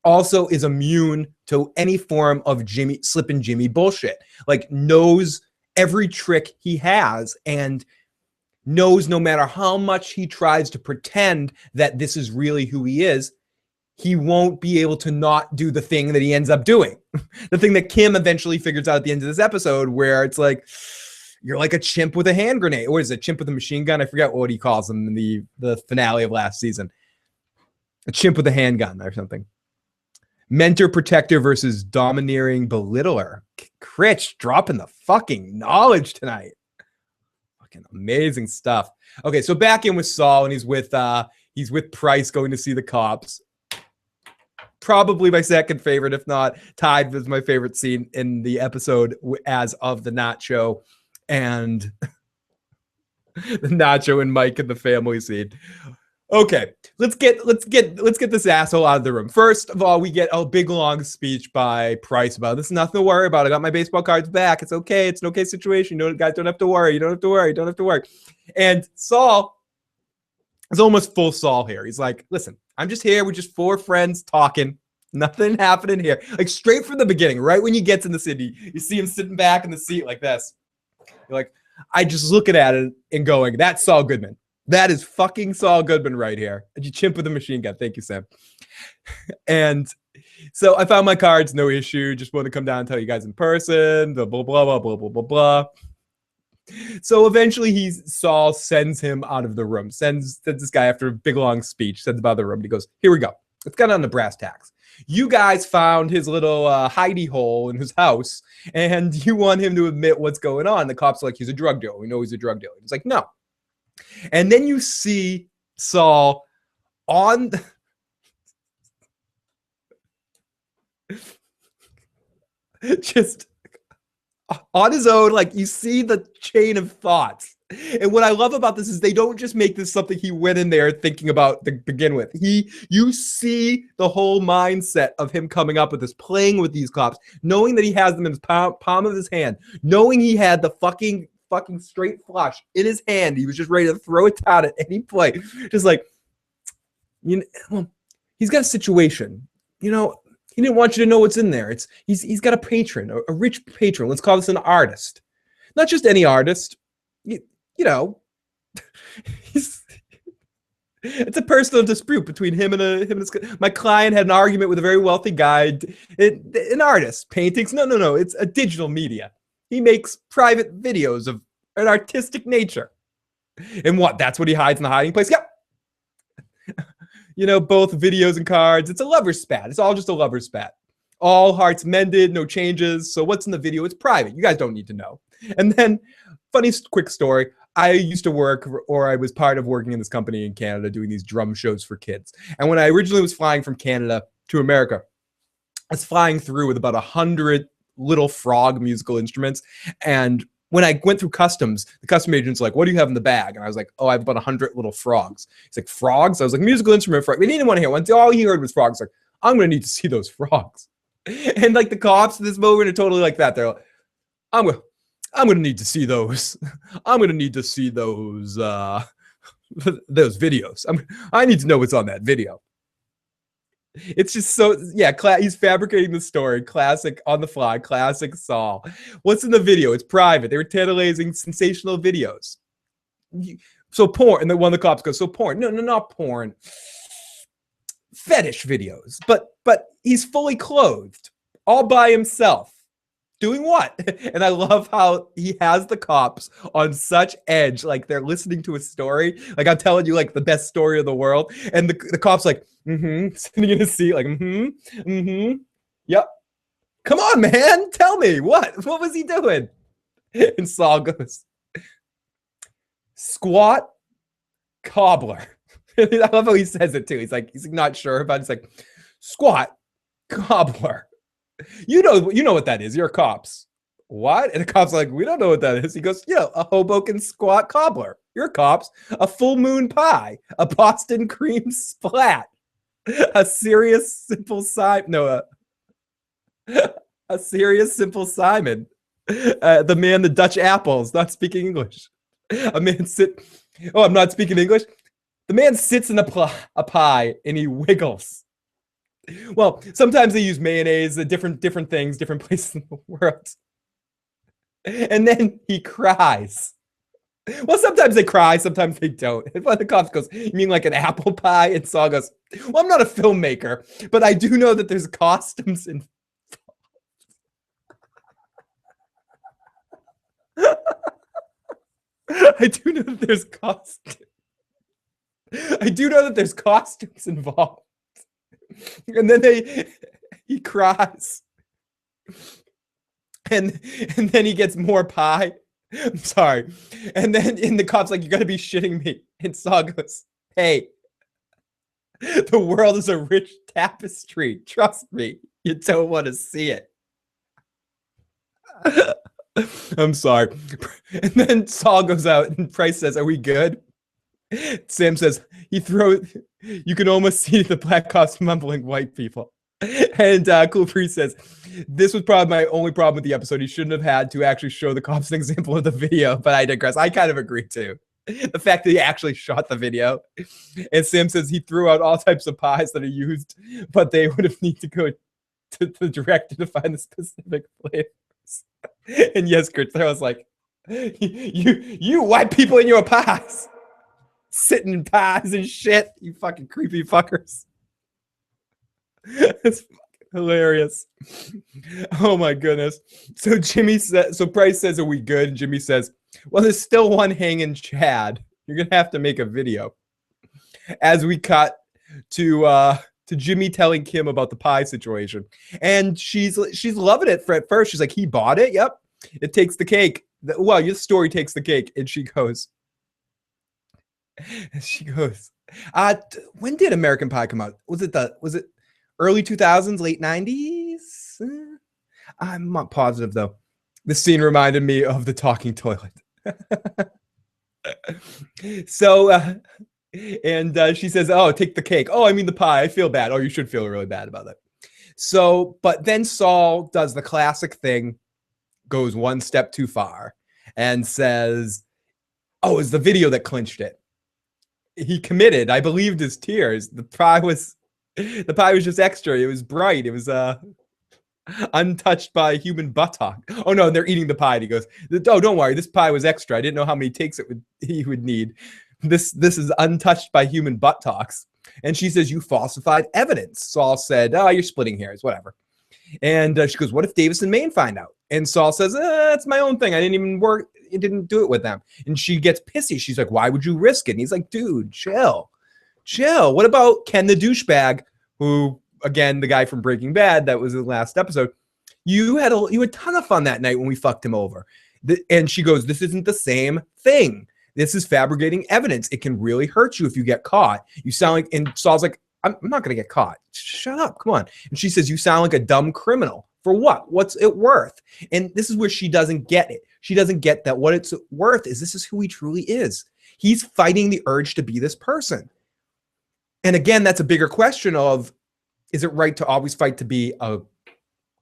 also is immune to any form of slippin' Jimmy bullshit. Like, knows every trick he has, and knows no matter how much he tries to pretend that this is really who he is, he won't be able to not do the thing that he ends up doing. The thing that Kim eventually figures out at the end of this episode, where it's like, you're like a chimp with a hand grenade. What is it? Chimp with a machine gun? I forget what he calls them in the finale of last season. A chimp with a handgun or something. Mentor protector versus domineering belittler. Critch dropping the fucking knowledge tonight. Fucking amazing stuff. Okay, so back in with Saul, and he's with Price going to see the cops. Probably my second favorite, if not tied with my favorite scene in the episode as of the Nacho and the Nacho and Mike and the family scene. Okay, let's get this asshole out of the room. First of all, we get a big long speech by Price about this. Nothing to worry about. I got my baseball cards back. It's okay. It's an okay situation. Guys don't have to worry. You don't have to worry. You don't have to worry. And Saul is almost full Saul here. He's like, listen, I'm just here. We're just four friends talking. Nothing happening here. Like, straight from the beginning, right when you get in the city, you see him sitting back in the seat like this. You're like, I just looking at it and going, that's Saul Goodman. That is fucking Saul Goodman right here. And you chimp with a machine gun. Thank you, Sam. And so I found my cards, no issue. Just want to come down and tell you guys in person. Blah, blah, blah, blah, blah, blah, blah, blah. So eventually Saul sends him out of the room. Sends this guy after a big long speech. Sends him out of the room. And he goes, here we go. Let's get on the brass tacks. You guys found his little hidey hole in his house, and you want him to admit what's going on. The cops are like, he's a drug dealer. We know he's a drug dealer. He's like, no. And then you see Saul on just on his own, like, you see the chain of thoughts. And what I love about this is they don't just make this something he went in there thinking about to begin with. You see the whole mindset of him coming up with this, playing with these cops, knowing that he has them in his palm of his hand, knowing he had the fucking straight flush in his hand. He was just ready to throw it down at any play. Just like, he's got a situation. He didn't want you to know what's in there. He's got a patron, a rich patron. Let's call this an artist. Not just any artist. It's a personal dispute between him and my client had an argument with a very wealthy guy, an artist, paintings. No. It's a digital media. He makes private videos of an artistic nature. And that's what he hides in the hiding place. Yep. Both videos and cards. It's a lover's spat. It's all just a lover's spat. All hearts mended, no changes. So what's in the video? It's private. You guys don't need to know. And then funny quick story. I used to work, or I was part of working in this company in Canada doing these drum shows for kids. And when I originally was flying from Canada to America, I was flying through with about 100 little frog musical instruments. And when I went through customs, the custom agent's like, what do you have in the bag? And I was like, oh, I have about 100 little frogs. He's like, frogs? I was like, musical instrument frog. We didn't want to hear one. All he heard was frogs. Like, I'm going to need to see those frogs. And like the cops in this moment are totally like that. They're like, I'm going to need to see those. I'm going to need to see those videos. I need to know what's on that video. It's just so, yeah, he's fabricating the story. Classic on the fly, classic Saul. What's in the video? It's private. They were tantalizing, sensational videos. So porn, and then one of the cops goes, so porn. No, not porn. Fetish videos. But he's fully clothed, all by himself. Doing what? And I love how he has the cops on such edge, like they're listening to a story. Like I'm telling you, like the best story of the world. And the cops like, sitting in his seat, like, yep. Come on, man. Tell me what was he doing? And Saul goes, squat, cobbler. I love how he says it too. He's not sure about it. He's like, squat, cobbler. You know what that is. You're cops. What? And the cops are like, we don't know what that is. He goes, a Hoboken squat cobbler. You're cops. A full moon pie. A Boston cream splat. A serious simple Simon. No, a serious simple Simon. The man, the Dutch apples, not speaking English. A man I'm not speaking English. The man sits in a pie and he wiggles. Well, sometimes they use mayonnaise, different things, different places in the world. And then he cries. Well, sometimes they cry, sometimes they don't. And one of the cops goes, you mean like an apple pie? And Saul goes, well, I'm not a filmmaker, but I do know that there's costumes involved. I do know that there's costumes involved. And then he cries. And then he gets more pie. I'm sorry. And the cop's like, you gotta be shitting me. And Saul goes, hey, the world is a rich tapestry. Trust me. You don't want to see it. I'm sorry. And then Saul goes out and Price says, are we good? Sam says, you can almost see the black cops mumbling white people. And Cool Priest says, this was probably my only problem with the episode. He shouldn't have had to actually show the cops an example of the video, but I digress. I kind of agree too. The fact that he actually shot the video. And Sam says he threw out all types of pies that are used, but they would have need to go to the director to find the specific flavors. And yes, Kurt, I was like, you white people in your pies. Sitting in pies and shit, you fucking creepy fuckers. It's fucking hilarious. Oh my goodness. So Price says, are we good? And Jimmy says, well, there's still one hanging Chad. You're gonna have to make a video. As we cut to Jimmy telling Kim about the pie situation. And she's loving it at first. She's like, he bought it? Yep. It takes the cake. Well, your story takes the cake. And she goes, when did American Pie come out? Was it early 2000s, late 90s? I'm not positive though. This scene reminded me of the talking toilet. So she says, oh, take the cake. Oh, I mean the pie. I feel bad. Oh, you should feel really bad about that. So, but then Saul does the classic thing, goes one step too far and says, oh, it's the video that clinched it. He committed. I believed his tears. The pie was just extra. It was bright. It was untouched by a human buttock. Oh no, they're eating the pie. And he goes, oh, don't worry. This pie was extra. I didn't know how many takes he would need. This is untouched by human buttocks. And she says, you falsified evidence. Saul said, oh, you're splitting hairs, whatever. And she goes, what if Davis and Maine find out? And Saul says, it's my own thing. I didn't do it with them. And she gets pissy. She's like, why would you risk it? And he's like, dude, chill. What about Ken the douchebag, who, again, the guy from Breaking Bad that was in the last episode? You had a ton of fun that night when we fucked him over. And she goes, this isn't the same thing. This is fabricating evidence. It can really hurt you if you get caught. You sound like, and Saul's like, I'm not going to get caught. Shut up. Come on. And she says, you sound like a dumb criminal. For what? What's it worth? And this is where she doesn't get it. She doesn't get that what it's worth is this is who he truly is. He's fighting the urge to be this person. And again, that's a bigger question of, is it right to always fight to be a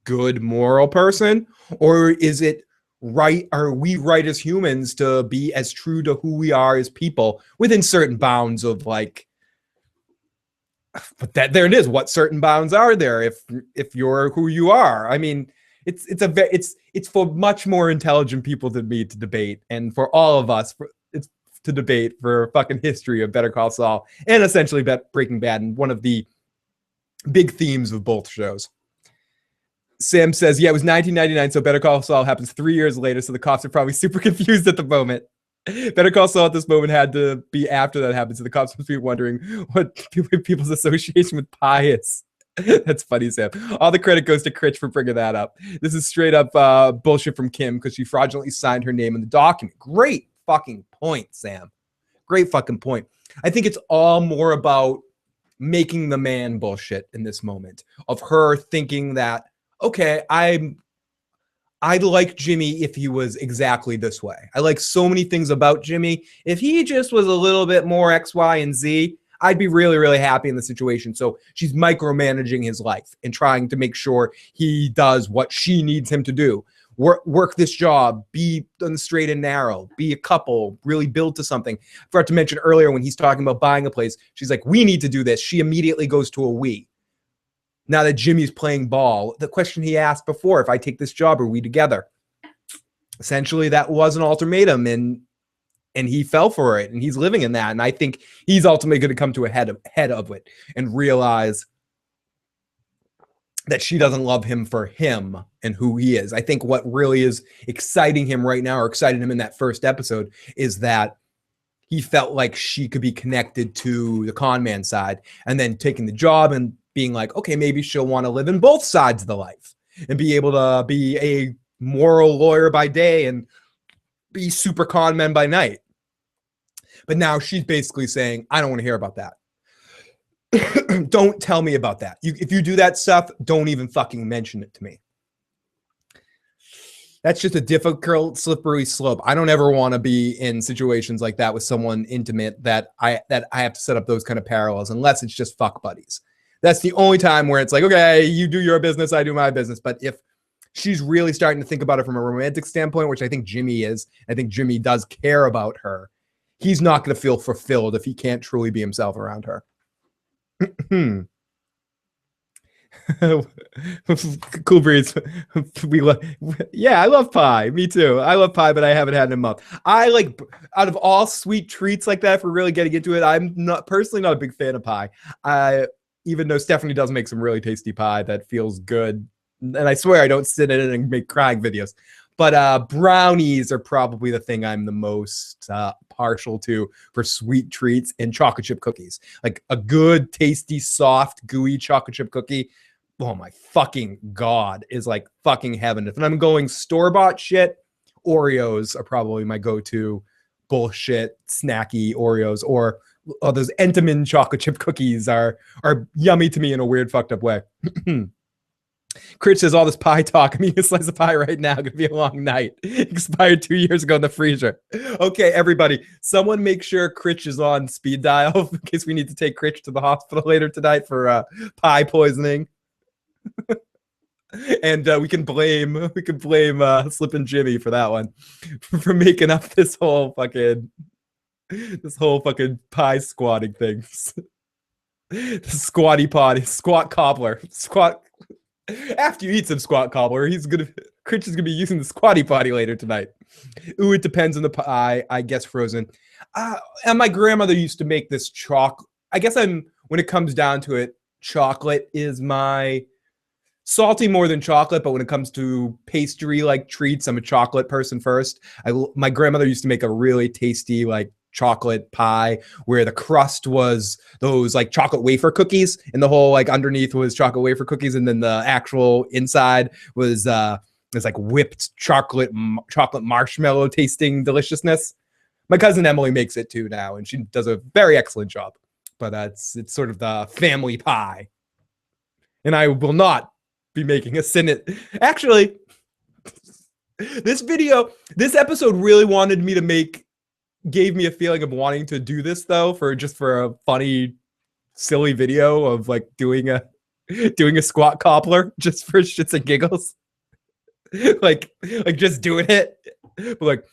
good moral person? Or is it right? Are we right as humans to be as true to who we are as people within certain bounds of like, but that there it is. What certain bounds are there if you're who you are? I mean, it's for much more intelligent people than me to debate, and for all of us, it's to debate for fucking history of Better Call Saul and essentially Breaking Bad, and one of the big themes of both shows. Sam says, yeah, it was 1999, so Better Call Saul happens 3 years later, so the cops are probably super confused at the moment. Better Call Saul at this moment had to be after that happened, so the cops must be wondering what people's association with pie is. That's funny, Sam. All the credit goes to Critch for bringing that up. This is straight up bullshit from Kim because she fraudulently signed her name in the document. Great fucking point, Sam. Great fucking point. I think it's all more about making the man bullshit in this moment of her thinking that, okay, I'd like Jimmy if he was exactly this way. I like so many things about Jimmy. If he just was a little bit more X, Y, and Z, I'd be really, really happy in the situation. So she's micromanaging his life and trying to make sure he does what she needs him to do. Work this job, be on the straight and narrow, be a couple, really build to something. I forgot to mention earlier when he's talking about buying a place, she's like, we need to do this. She immediately goes to a we. Now that Jimmy's playing ball, the question he asked before, if I take this job, are we together? Essentially, that was an ultimatum, and he fell for it, and he's living in that. And I think he's ultimately going to come to a head of it and realize that she doesn't love him for him and who he is. I think what really is exciting him right now, or excited him in that first episode, is that he felt like she could be connected to the con man side, and then taking the job and being like, okay, maybe she'll want to live in both sides of the life and be able to be a moral lawyer by day and be super con man by night. But now she's basically saying, I don't want to hear about that. Don't tell me about that. If you do that stuff, don't even fucking mention it to me. That's just a difficult, slippery slope. I don't ever want to be in situations like that with someone intimate that I have to set up those kind of parallels, unless it's just fuck buddies. That's the only time where it's like, okay, you do your business, I do my business. But if she's really starting to think about it from a romantic standpoint, which I think Jimmy is, I think Jimmy does care about her, he's not going to feel fulfilled if he can't truly be himself around her. Cool Breeze. Yeah, I love pie. Me too. I love pie, but I haven't had it in a month. I like, out of all sweet treats like that, if we're really getting into it, I'm not personally not a big fan of pie. Even though Stephanie does make some really tasty pie that feels good. And I swear I don't sit in it and make crying videos. But brownies are probably the thing I'm the most partial to for sweet treats, and chocolate chip cookies. Like a good, tasty, soft, gooey chocolate chip cookie. Oh my fucking God, is like fucking heaven. If I'm going store-bought shit, Oreos are probably my go-to bullshit snacky Oreos, or those Entenmann chocolate chip cookies are yummy to me in a weird fucked up way. Critch says, all this pie talk, I'm eating a slice of pie right now. Gonna be a long night. Expired 2 years ago in the freezer. Okay, everybody, someone make sure Critch is on speed dial in case we need to take Critch to the hospital later tonight for pie poisoning. And we can blame Slippin' Jimmy for that one, for making up this whole fucking pie squatting thing. The squatty potty, squat cobbler, squat. After you eat some squat cobbler, Critch is gonna be using the squatty potty later tonight. Ooh, it depends on the pie. I guess frozen. And my grandmother used to make this chocolate. I guess when it comes down to it, chocolate is my salty more than chocolate. But when it comes to pastry like treats, I'm a chocolate person first. My grandmother used to make a really tasty like chocolate pie where the crust was those like chocolate wafer cookies, and the whole like underneath was chocolate wafer cookies, and then the actual inside was It's like whipped chocolate marshmallow tasting deliciousness. My cousin Emily makes it too now, and she does a very excellent job. But it's sort of the family pie. And I will not be making a Senate. Actually, this episode really wanted me to gave me a feeling of wanting to do this though, for a funny, silly video of like doing a squat cobbler just for shits and giggles. like just doing it. But like,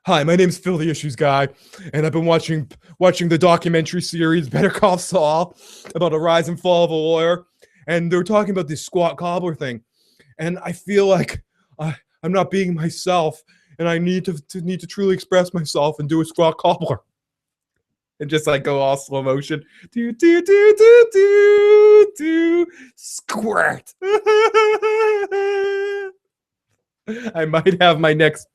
hi, my name's Phil the Issues Guy, and I've been watching the documentary series Better Call Saul about a rise and fall of a lawyer, and they're talking about this squat cobbler thing, and I feel like I'm not being myself, and I need to truly express myself and do a squat cobbler, and just like go all slow motion, do do do do do do squirt. I might have my next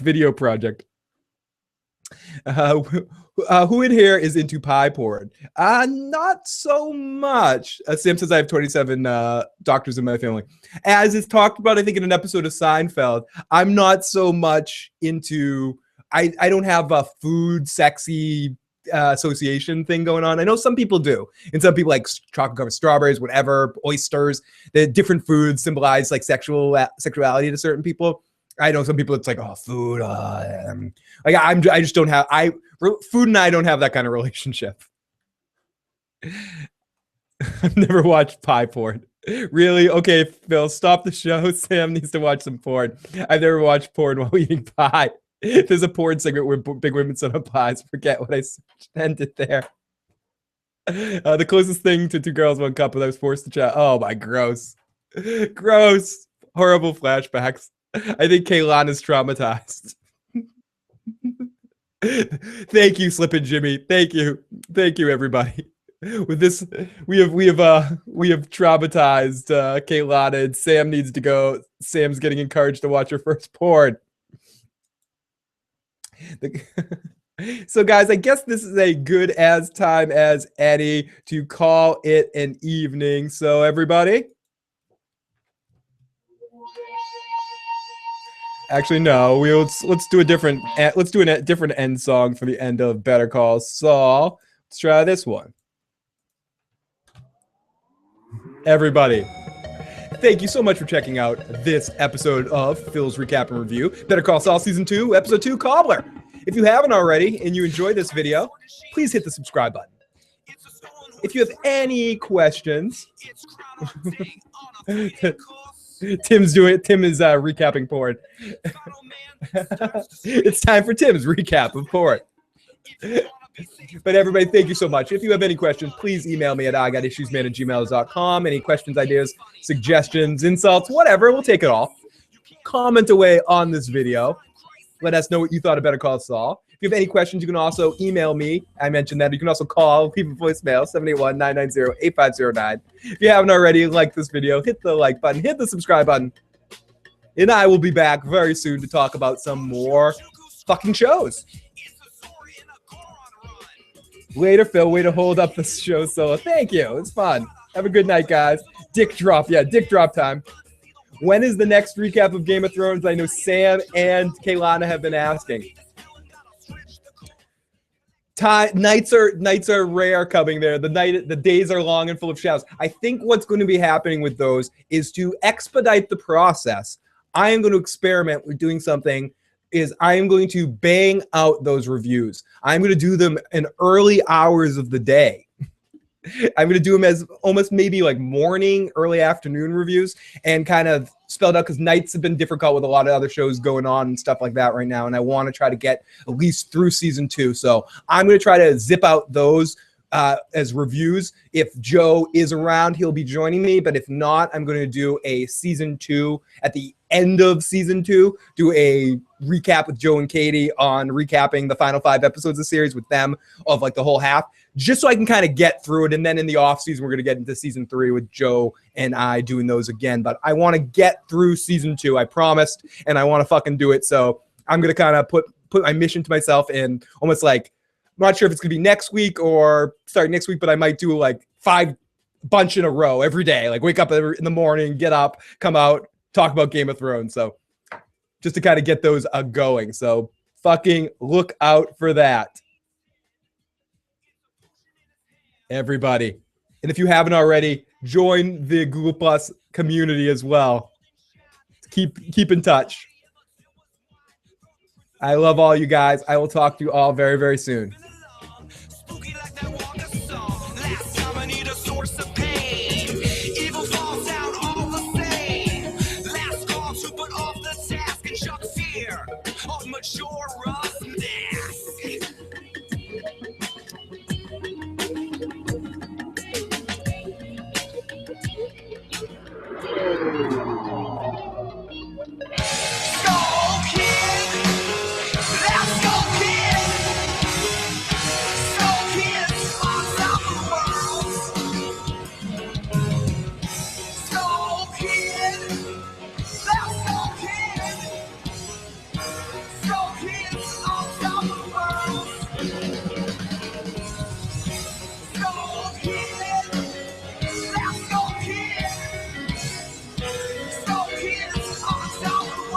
video project. Who in here is into pie porn? Not so much. Sam says I have 27 doctors in my family. As is talked about, I think, in an episode of Seinfeld, I'm not so much into. I don't have a food sexy association thing going on. I know some people do, and some people like chocolate covered strawberries, whatever, oysters. The different foods symbolize like sexuality to certain people. I know some people it's like, oh, food. Like I just don't have. Food and I don't have that kind of relationship. I've never watched pie porn. Really? Okay, Phil, stop the show. Sam needs to watch some porn. I've never watched porn while eating pie. There's a porn segment where big women sit on pies. Forget what I ended there. The closest thing to Two Girls, One Cup, I was forced to chat. Oh my, gross. Gross. Horrible flashbacks. I think Kaylon is traumatized. Thank you, Slippin' Jimmy. Thank you, everybody. With this, we have traumatized Kaylana, and Sam needs to go. Sam's getting encouraged to watch her first porn. So guys, I guess this is a good as time as any to call it an evening. So everybody, actually no, let's do a different end song for the end of Better Call Saul. Let's try this one. Everybody, thank you so much for checking out this episode of Phil's Recap and Review, Better Call Saul Season 2, Episode 2, Cobbler. If you haven't already and you enjoyed this video, please hit the subscribe button. If you have any questions, Tim is recapping porn. It's time for Tim's recap of porn. But everybody, thank you so much. If you have any questions, please email me at igotissuesman@gmail.com. Any questions, ideas, suggestions, insults, whatever, we'll take it all. Comment away on this video. Let us know what you thought of Better Call Saul. If you have any questions, you can also email me. I mentioned that. You can also call, leave a voicemail, 781-990-8509. If you haven't already, like this video, hit the like button, hit the subscribe button. And I will be back very soon to talk about some more fucking shows. Later, Phil. Way to hold up the show solo. Thank you. It's fun. Have a good night, guys. Dick drop. Yeah, dick drop time. When is the next recap of Game of Thrones? I know Sam and Kaylana have been asking. Nights are rare coming there. The days are long and full of shadows. I think what's going to be happening with those is to expedite the process. I am going to experiment with doing something. I am going to bang out those reviews. I'm going to do them in early hours of the day. I'm going to do them as almost maybe like morning, early afternoon reviews, and kind of spelled out because nights have been difficult with a lot of other shows going on and stuff like that right now. And I want to try to get at least through season 2. So I'm going to try to zip out those as reviews. If Joe is around, he'll be joining me. But if not, I'm going to do a season 2 at the end of season 2, do a recap with Joe and Katie on recapping the final 5 episodes of the series with them of like the whole half, just so I can kind of get through it. And then in the off season, we're going to get into season 3 with Joe and I doing those again. But I want to get through season 2. I promised, and I want to fucking do it. So I'm going to kind of put my mission to myself and almost like, I'm not sure if it's going to be next week or starting next week, but I might do like 5 bunch in a row every day. Like wake up in the morning, get up, come out, talk about Game of Thrones. So just to kind of get those going. So fucking look out for that, everybody. And if you haven't already, join the Google Plus community as well. Keep in touch. I love all you guys. I will talk to you all very, very soon.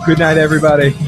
Good night, everybody.